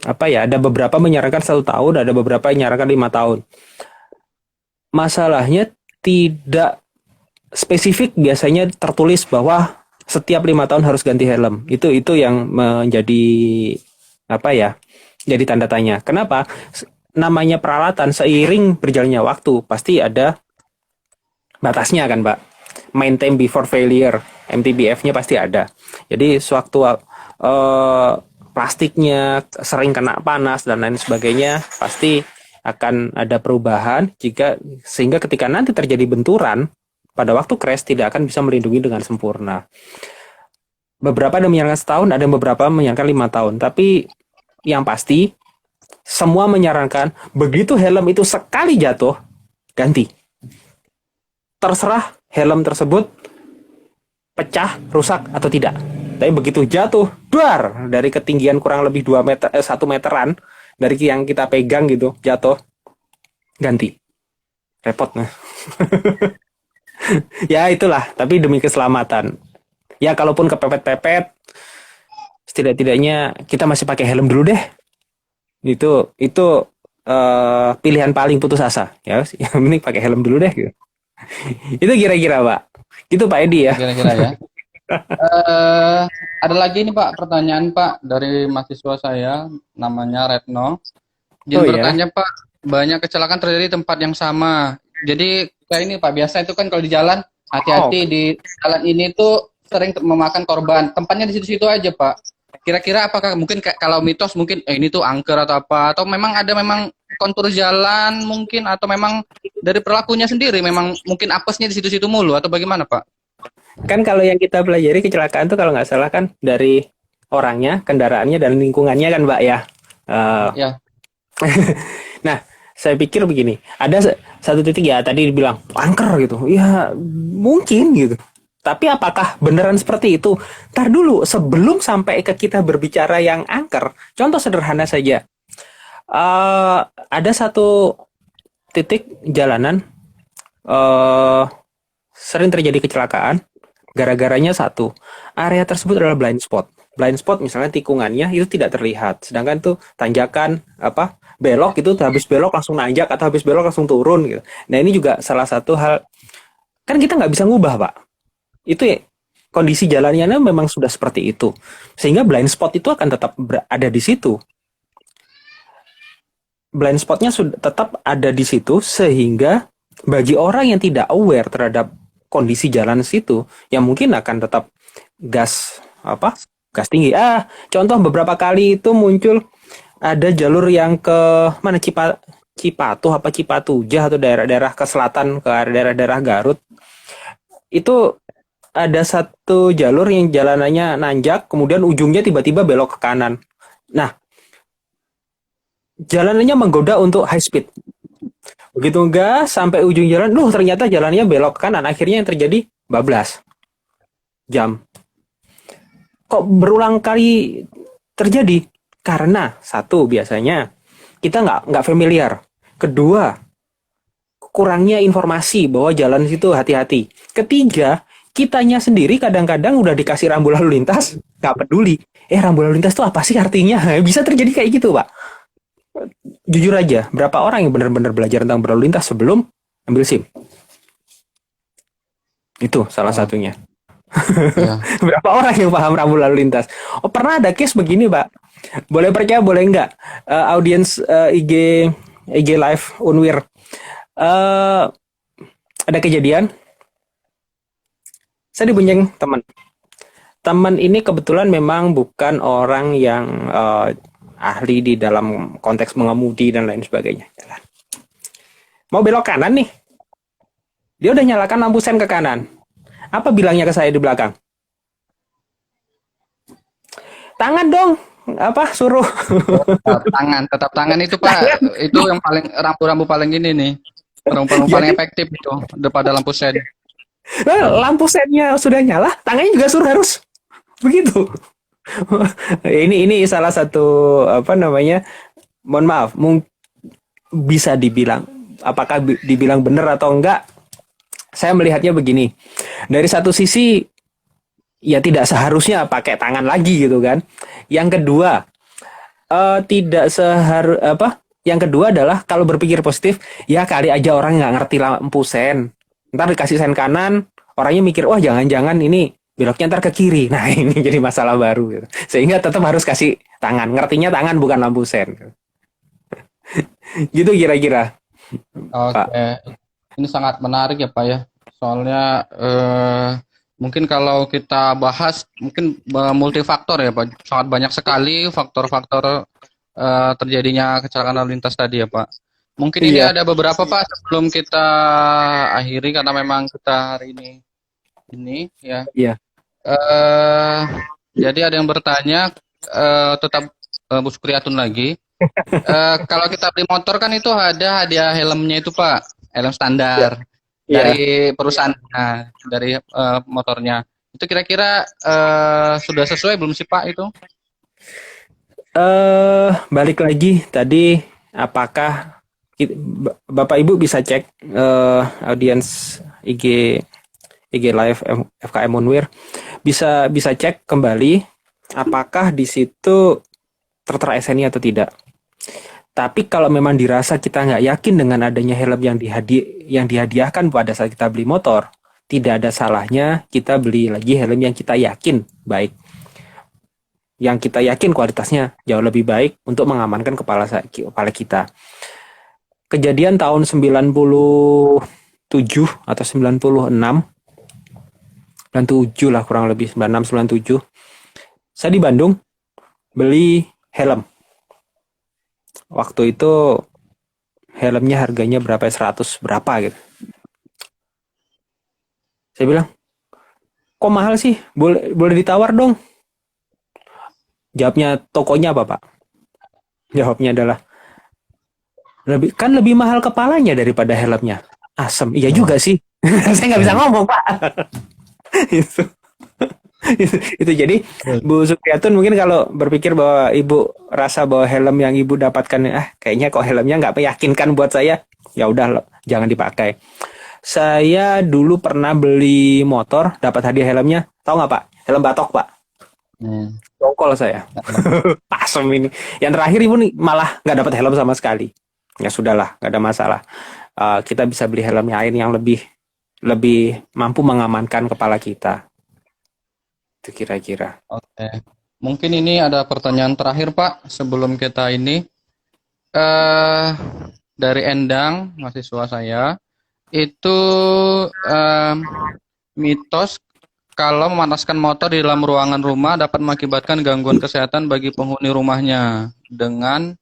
apa ya? Ada beberapa menyarankan 1 tahun, ada beberapa yang menyarankan 5 tahun. Masalahnya tidak spesifik, biasanya tertulis bahwa setiap 5 tahun harus ganti helm. Itu yang menjadi apa ya? Jadi tanda tanya. Kenapa? Namanya peralatan, seiring berjalannya waktu pasti ada batasnya kan, Pak. Maintain before failure, MTBF-nya pasti ada. Jadi sewaktu plastiknya sering kena panas dan lain sebagainya, pasti akan ada perubahan sehingga ketika nanti terjadi benturan pada waktu crash tidak akan bisa melindungi dengan sempurna. Beberapa ada menyarankan 1 tahun, ada beberapa menyarankan 5 tahun. Tapi yang pasti semua menyarankan begitu helm itu sekali jatuh ganti. Terserah helm tersebut pecah, rusak atau tidak. Tapi begitu jatuh, duar dari ketinggian kurang lebih 1 meteran dari yang kita pegang gitu, jatuh, ganti. Repot nah. Ya itulah, tapi demi keselamatan. Ya kalaupun kepepet-pepet, setidak-tidaknya kita masih pakai helm dulu deh. Itu pilihan paling putus asa. Ya, yang penting pakai helm dulu deh. Gitu. Itu kira-kira Pak. Gitu Pak Edi ya. Kira-kira ya. Eh, ada lagi nih Pak pertanyaan Pak dari mahasiswa saya namanya Retno. Izin Oh ya. bertanya Pak, banyak kecelakaan terjadi di tempat yang sama. Jadi kayak ini Pak, biasa itu kan kalau di jalan hati-hati di jalan ini tuh sering memakan korban. Tempatnya di situ-situ aja Pak. Kira-kira apakah mungkin kalau mitos mungkin ini tuh angker atau apa, atau memang ada memang kontur jalan mungkin, atau memang dari perilakunya sendiri memang mungkin apesnya di situ-situ mulu, atau bagaimana Pak? Kan kalau yang kita pelajari kecelakaan tuh kalau nggak salah kan dari orangnya, kendaraannya dan lingkungannya kan Mbak ya. Ya. Nah, saya pikir begini, ada satu titik ya tadi dibilang angker gitu. Ya mungkin gitu. Tapi apakah beneran seperti itu? Ntar dulu, sebelum sampai ke kita berbicara yang angker, contoh sederhana saja. Ada satu titik jalanan sering terjadi kecelakaan. Gara-garanya satu, area tersebut adalah blind spot. Blind spot misalnya tikungannya itu tidak terlihat. Sedangkan tuh tanjakan apa belok itu habis belok langsung nanjak atau habis belok langsung turun gitu. Nah ini juga salah satu hal, kan kita nggak bisa ngubah Pak. Itu ya, kondisi jalannya memang sudah seperti itu. Sehingga blind spot itu akan tetap ada di situ. Blind spotnya sudah tetap ada di situ sehingga bagi orang yang tidak aware terhadap kondisi jalan situ, yang mungkin akan tetap gas gas tinggi. Contoh beberapa kali itu muncul ada jalur yang ke mana Cipatuh apa Cipatujah atau daerah-daerah ke selatan ke daerah-daerah Garut. Itu ada satu jalur yang jalanannya nanjak, kemudian ujungnya tiba-tiba belok ke kanan. Nah, jalanannya menggoda untuk high speed. Begitu gas sampai ujung jalan, ternyata jalannya belok kanan. Akhirnya yang terjadi bablas jam. Kok berulang kali terjadi? Karena satu biasanya kita nggak familiar. Kedua, kurangnya informasi bahwa jalan situ hati-hati. Ketiga, kitanya sendiri kadang-kadang udah dikasih rambu lalu lintas, nggak peduli. Rambu lalu lintas itu apa sih artinya? Bisa terjadi kayak gitu, Pak. Jujur aja, berapa orang yang benar-benar belajar tentang berlalu lintas sebelum ambil SIM? Itu salah Oh, satunya. ya. Berapa orang yang paham rambu lalu lintas? Oh, pernah ada case begini, Pak. Boleh percaya, boleh enggak? Audiens IG Live Unwir. Eh, ada kejadian, saya dibonceng teman. Teman ini kebetulan memang bukan orang yang ahli di dalam konteks mengemudi dan lain sebagainya. Jalan. Mau belok kanan nih. Dia udah nyalakan lampu sen ke kanan. Apa bilangnya ke saya di belakang? Tangan dong. Apa suruh? Tetap tangan itu Pak, itu yang paling rambu-rambu paling ini nih. Rambu-rambu paling Jadi efektif itu daripada lampu sen. lampu sennya sudah nyala, tangannya juga suruh harus begitu. Ini salah satu apa namanya? Mohon maaf, bisa dibilang apakah dibilang benar atau enggak? Saya melihatnya begini. Dari satu sisi ya tidak seharusnya pakai tangan lagi gitu kan. Yang kedua, tidak yang kedua adalah kalau berpikir positif, ya kali aja orang nggak ngerti lampu sen. Ntar dikasih sen kanan, orangnya mikir, wah jangan-jangan ini beloknya ntar ke kiri. Nah ini jadi masalah baru. Gitu. Sehingga tetap harus kasih tangan. Ngertinya tangan bukan lampu sen. Gitu kira-kira, Pak. Oke, ini sangat menarik ya Pak ya. Soalnya mungkin kalau kita bahas mungkin multifaktor ya Pak. Sangat banyak sekali faktor-faktor terjadinya kecelakaan lalu lintas tadi ya Pak. Mungkin ini Iya, ada beberapa Pak sebelum kita akhiri karena memang kita hari ini ya. iya. eh jadi ada yang bertanya tetap Bu Sukriyatun lagi. Kalau kita beli motor kan itu ada hadiah helmnya itu Pak, helm Iya. standar Iya. dari perusahaannya, dari motornya. Itu kira-kira sudah sesuai belum sih Pak itu? Balik lagi tadi, apakah Bapak Ibu bisa cek audiens IG Live FKM Unwir, bisa cek kembali apakah di situ tertera SNI atau tidak. Tapi kalau memang dirasa kita nggak yakin dengan adanya helm yang dihadiahkan pada saat kita beli motor, tidak ada salahnya kita beli lagi helm yang kita yakin baik, yang kita yakin kualitasnya jauh lebih baik untuk mengamankan kepala kita. Kejadian tahun 97 atau 96 dan 7 lah kurang lebih 96 97. Saya di Bandung beli helm. Waktu itu helmnya harganya berapa? 100 berapa gitu. Saya bilang, "Kok mahal sih? Boleh ditawar dong." Jawabnya tokonya apa, Pak? Jawabnya adalah, lebih mahal kepalanya daripada helmnya. Asem. Iya juga sih. Saya nggak bisa ngomong, Pak. itu, itu jadi Bu Supriyatun mungkin kalau berpikir bahwa Ibu rasa bahwa helm yang Ibu dapatkan kayaknya kok helmnya nggak meyakinkan buat saya, ya udah jangan dipakai. Saya dulu pernah beli motor, dapat hadiah helmnya, tahu nggak Pak? Helm batok Pak. Dongkol saya. Asem ini. Yang terakhir Ibu nih malah nggak dapat helm sama sekali. Ya sudahlah, nggak ada masalah. Kita bisa beli helm lain yang lebih mampu mengamankan kepala kita. Itu kira-kira. Oke. Mungkin ini ada pertanyaan terakhir Pak sebelum kita ini. Dari Endang, mahasiswa saya, itu mitos kalau memanaskan motor di dalam ruangan rumah dapat mengakibatkan gangguan kesehatan bagi penghuni rumahnya dengan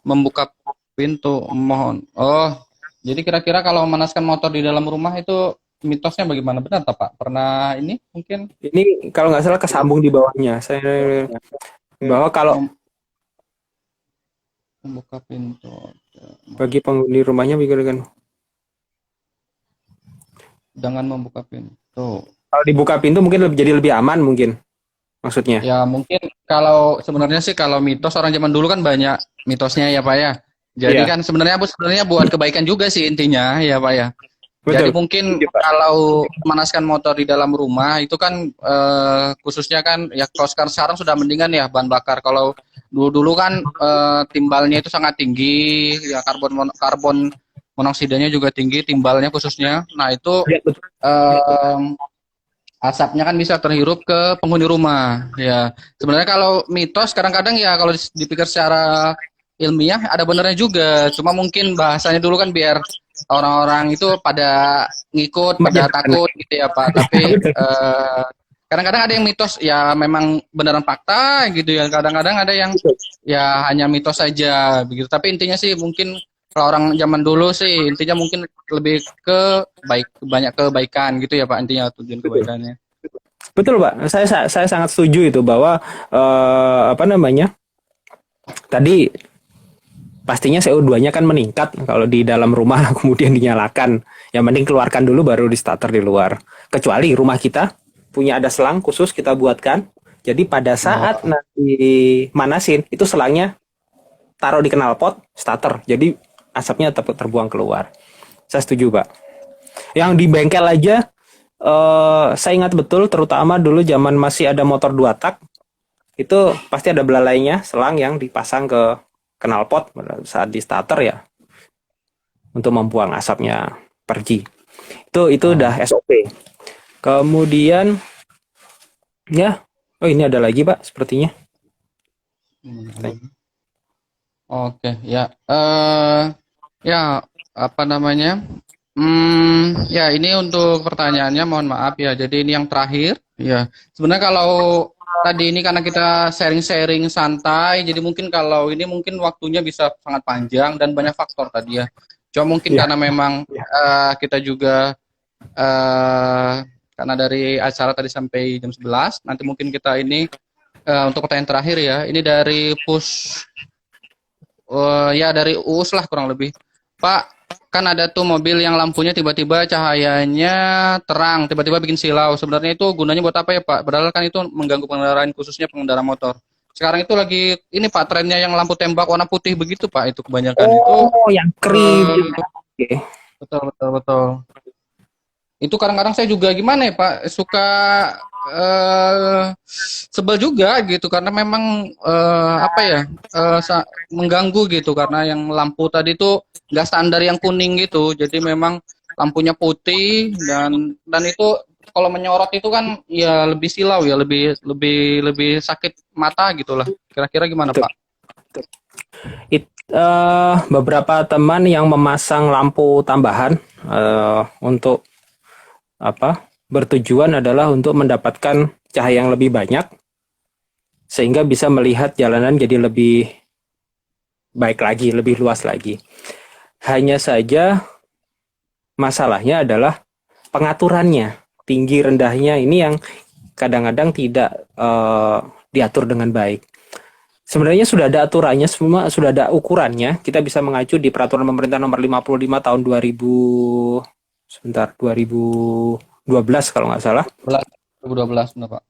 membuka pintu. Mohon. Oh, jadi kira-kira kalau memanaskan motor di dalam rumah itu mitosnya bagaimana, benar tak Pak? Pernah ini mungkin Ini kalau nggak salah kesambung di bawahnya. Saya bahwa kalau membuka pintu. Bagi penghuni rumahnya dengan Dengan membuka pintu. kalau dibuka pintu mungkin jadi lebih aman mungkin maksudnya. Ya mungkin kalau sebenarnya sih kalau mitos orang zaman dulu kan banyak mitosnya ya Pak ya. Jadi Iya, kan sebenarnya buat kebaikan juga sih intinya ya Pak ya. Jadi betul. mungkin Setuju, Pak. kalau memanaskan motor di dalam rumah itu kan khususnya kan ya kalau sekarang sudah mendingan ya bahan bakar. Kalau dulu-dulu kan timbalnya itu sangat tinggi, ya karbon monoksidanya juga tinggi timbalnya khususnya. Nah itu Iya, betul. eh, asapnya kan bisa terhirup ke penghuni rumah. Ya, sebenarnya kalau mitos kadang-kadang ya kalau dipikir secara ilmiah ada benernya juga. Cuma mungkin bahasanya dulu kan biar orang-orang itu pada ngikut, pada Menyederhana. takut gitu ya Pak. Tapi kadang-kadang ada yang mitos ya memang beneran fakta gitu ya. Kadang-kadang ada yang Betul. ya hanya mitos saja begitu. Tapi intinya sih mungkin kalau orang zaman dulu sih intinya mungkin lebih ke banyak kebaikan gitu ya Pak intinya tujuan Betul. kebaikannya. Betul, Pak. Saya sangat setuju itu bahwa apa namanya? Tadi pastinya CO2-nya kan meningkat kalau di dalam rumah kemudian dinyalakan. Yang mending keluarkan dulu baru di starter di luar. Kecuali rumah kita punya ada selang khusus kita buatkan. Jadi pada saat Oh, nanti manasin itu selangnya taruh di knalpot starter. Jadi asapnya tetap terbuang keluar. Saya setuju, Pak. Yang di bengkel aja saya ingat betul terutama dulu zaman masih ada motor 2 tak itu pasti ada belalainya selang yang dipasang ke knalpot saat di starter ya untuk membuang asapnya pergi. Itu oh. udah SOP. Kemudian ya, oh ini ada lagi Pak sepertinya. Oke, ya. Ya apa namanya? Ya ini untuk pertanyaannya mohon maaf ya. Jadi ini yang terakhir. Ya, sebenarnya kalau tadi ini karena kita sharing-sharing santai, jadi mungkin kalau ini mungkin waktunya bisa sangat panjang dan banyak faktor tadi ya. Cuma mungkin Ya, karena memang ya. kita juga eh karena dari acara tadi sampai jam 11, nanti mungkin kita ini untuk pertanyaan terakhir ya. Ini dari ya dari Uus lah kurang lebih. Pak, kan ada tuh mobil yang lampunya tiba-tiba cahayanya terang, tiba-tiba bikin silau. Sebenarnya itu gunanya buat apa ya Pak? Padahal kan itu mengganggu pengendaraan khususnya pengendara motor. Sekarang itu lagi ini Pak trennya yang lampu tembak warna putih begitu Pak itu kebanyakan itu Oh, yang krim. eh, Oke. betul betul betul. Itu kadang-kadang saya juga gimana ya Pak suka sebel juga gitu karena memang apa ya mengganggu gitu karena yang lampu tadi tuh nggak standar yang kuning gitu jadi memang lampunya putih dan itu kalau menyorot itu kan ya lebih silau ya lebih lebih lebih sakit mata gitulah kira-kira gimana Betul. Pak? Beberapa teman yang memasang lampu tambahan untuk apa bertujuan adalah untuk mendapatkan cahaya yang lebih banyak sehingga bisa melihat jalanan jadi lebih baik lagi, lebih luas lagi. Hanya saja masalahnya adalah pengaturannya, tinggi rendahnya ini yang kadang-kadang tidak diatur dengan baik. Sebenarnya sudah ada aturannya, semua sudah ada ukurannya. Kita bisa mengacu di peraturan pemerintah nomor 55 tahun 2012 kalau nggak salah. 2012 benar Pak.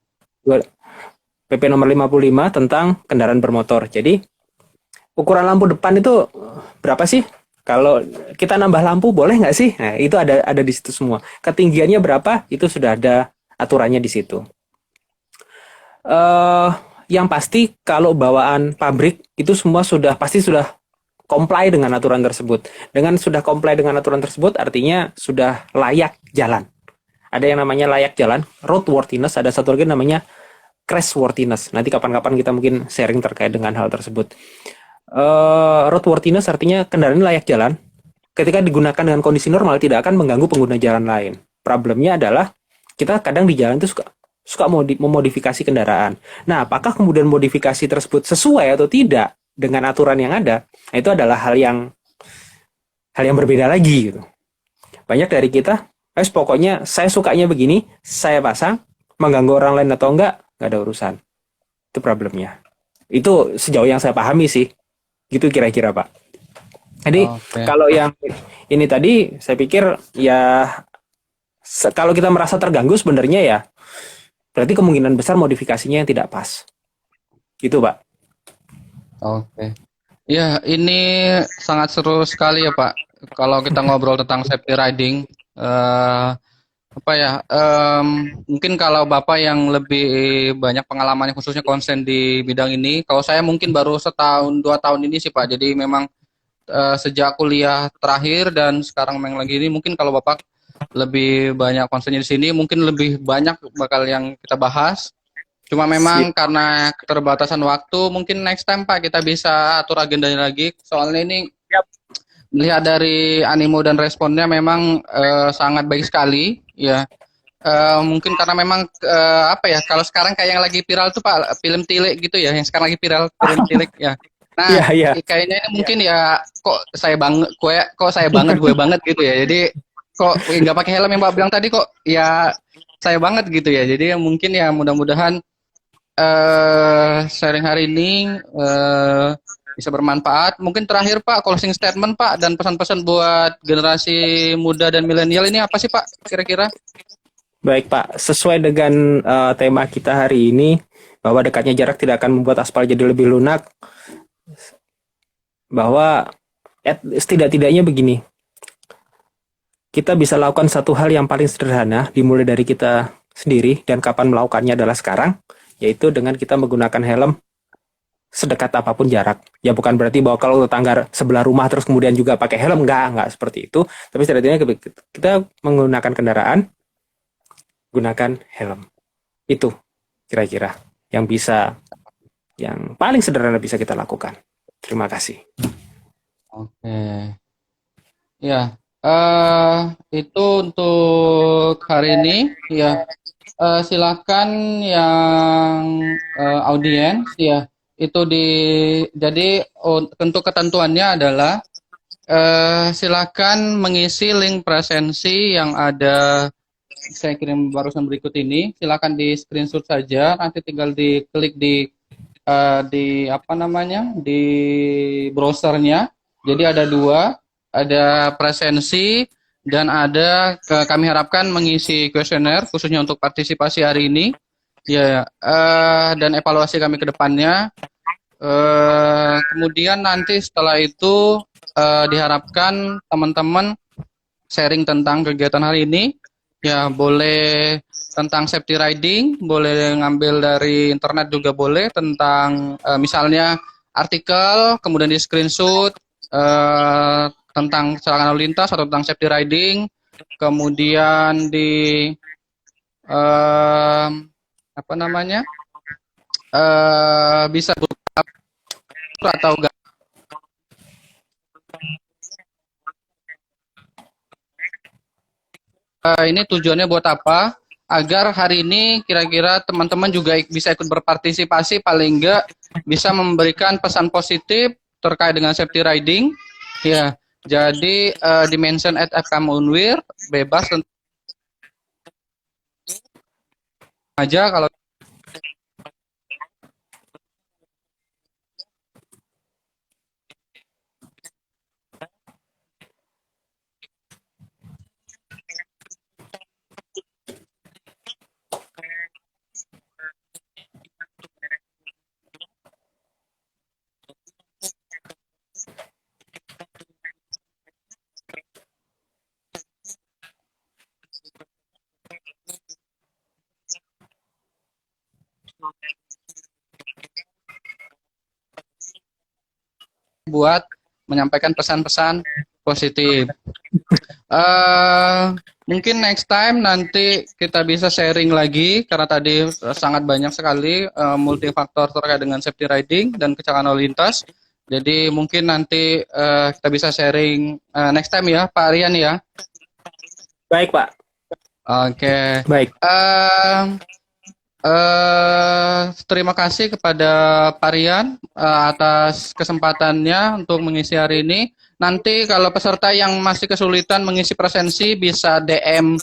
PP nomor 55 tentang kendaraan bermotor. Jadi ukuran lampu depan itu berapa sih? Kalau kita nambah lampu boleh nggak sih? Nah, itu ada di situ semua. Ketinggiannya berapa? Itu sudah ada aturannya di situ. Yang pasti kalau bawaan pabrik itu semua pasti sudah comply dengan aturan tersebut. Dengan sudah comply dengan aturan tersebut artinya sudah layak jalan. Ada yang namanya layak jalan, roadworthiness, ada satu lagi namanya crashworthiness. Nanti kapan-kapan kita mungkin sharing terkait dengan hal tersebut. Roadworthiness artinya kendaraan layak jalan. Ketika digunakan dengan kondisi normal tidak akan mengganggu pengguna jalan lain. Problemnya adalah kita kadang di jalan itu suka memodifikasi kendaraan. Nah, apakah kemudian modifikasi tersebut sesuai atau tidak dengan aturan yang ada? Nah, itu adalah hal yang berbeda lagi gitu. Banyak dari kita, pokoknya saya sukanya begini, saya pasang, mengganggu orang lain atau enggak ada urusan. Itu problemnya. Itu sejauh yang saya pahami sih. Gitu kira-kira, Pak. Jadi Oke. kalau yang ini tadi saya pikir ya kalau kita merasa terganggu sebenarnya ya berarti kemungkinan besar modifikasinya yang tidak pas. Gitu, Pak. Oke. Ya, ini sangat seru sekali ya Pak. Kalau kita ngobrol tentang safety riding, eh, apa ya? Mungkin kalau Bapak yang lebih banyak pengalaman khususnya konsen di bidang ini, kalau saya mungkin baru setahun 2 tahun ini sih Pak. Jadi memang sejak kuliah terakhir dan sekarang memang lagi ini, mungkin kalau Bapak lebih banyak konsennya di sini, mungkin lebih banyak bakal yang kita bahas. Cuma Sip. memang karena keterbatasan waktu, mungkin next time Pak kita bisa atur agendanya lagi. Soalnya ini Siap. melihat dari animo dan responnya memang sangat baik sekali, ya. Mungkin karena memang apa ya? Kalau sekarang kayak yang lagi viral tuh Pak, film Tilik gitu ya, yang sekarang lagi viral film Tilik ya. Iya, Nah, iya. kayaknya ini mungkin ya kok saya banget gue banget gitu ya. Jadi kok nggak pakai helm yang Pak bilang tadi kok ya saya banget gitu ya. Jadi mungkin ya mudah-mudahan sharing hari ini bisa bermanfaat. Mungkin terakhir Pak, closing statement Pak dan pesan-pesan buat generasi muda dan milenial ini apa sih Pak kira-kira? Baik, Pak. Sesuai dengan tema kita hari ini, bahwa dekatnya jarak tidak akan membuat aspal jadi lebih lunak, bahwa setidak-tidaknya begini, kita bisa lakukan satu hal yang paling sederhana, dimulai dari kita sendiri, dan kapan melakukannya adalah sekarang, yaitu dengan kita menggunakan helm sedekat apapun jarak. Ya bukan berarti bahwa kalau tetangga sebelah rumah terus kemudian juga pakai helm, enggak seperti itu. Tapi setidaknya kita menggunakan kendaraan, gunakan helm. Itu kira-kira yang paling sederhana bisa kita lakukan. Terima kasih. Oke. Ya, itu untuk hari ini. Ya, silakan yang audiens ya. Itu jadi untuk ketentuannya adalah silakan mengisi link presensi yang ada saya kirim barusan berikut ini. Silakan di screenshot saja, nanti tinggal diklik di apa namanya di browsernya. Jadi ada dua, ada presensi dan ada kami harapkan mengisi kuesioner khususnya untuk partisipasi hari ini. Ya, dan evaluasi kami ke depannya. Kemudian nanti setelah itu diharapkan teman-teman sharing tentang kegiatan hari ini. Ya, boleh tentang safety riding, boleh ngambil dari internet juga boleh tentang misalnya artikel, kemudian di screenshot tentang kecelakaan lalu lintas atau tentang safety riding, kemudian di apa namanya bisa atau ini tujuannya buat apa? Agar hari ini kira-kira teman-teman juga bisa ikut berpartisipasi, paling enggak bisa memberikan pesan positif terkait dengan safety riding. Ya, jadi dimension at FKM Unwir bebas aja kalau buat menyampaikan pesan-pesan positif. Mungkin next time nanti kita bisa sharing lagi karena tadi sangat banyak sekali multifaktor terkait dengan safety riding dan kecelakaan lalu lintas. Jadi mungkin nanti kita bisa sharing next time ya, Pak Aryan ya. Baik, Pak. Oke. Baik. Terima kasih kepada Pak Rian atas kesempatannya untuk mengisi hari ini. Nanti kalau peserta yang masih kesulitan mengisi presensi bisa DM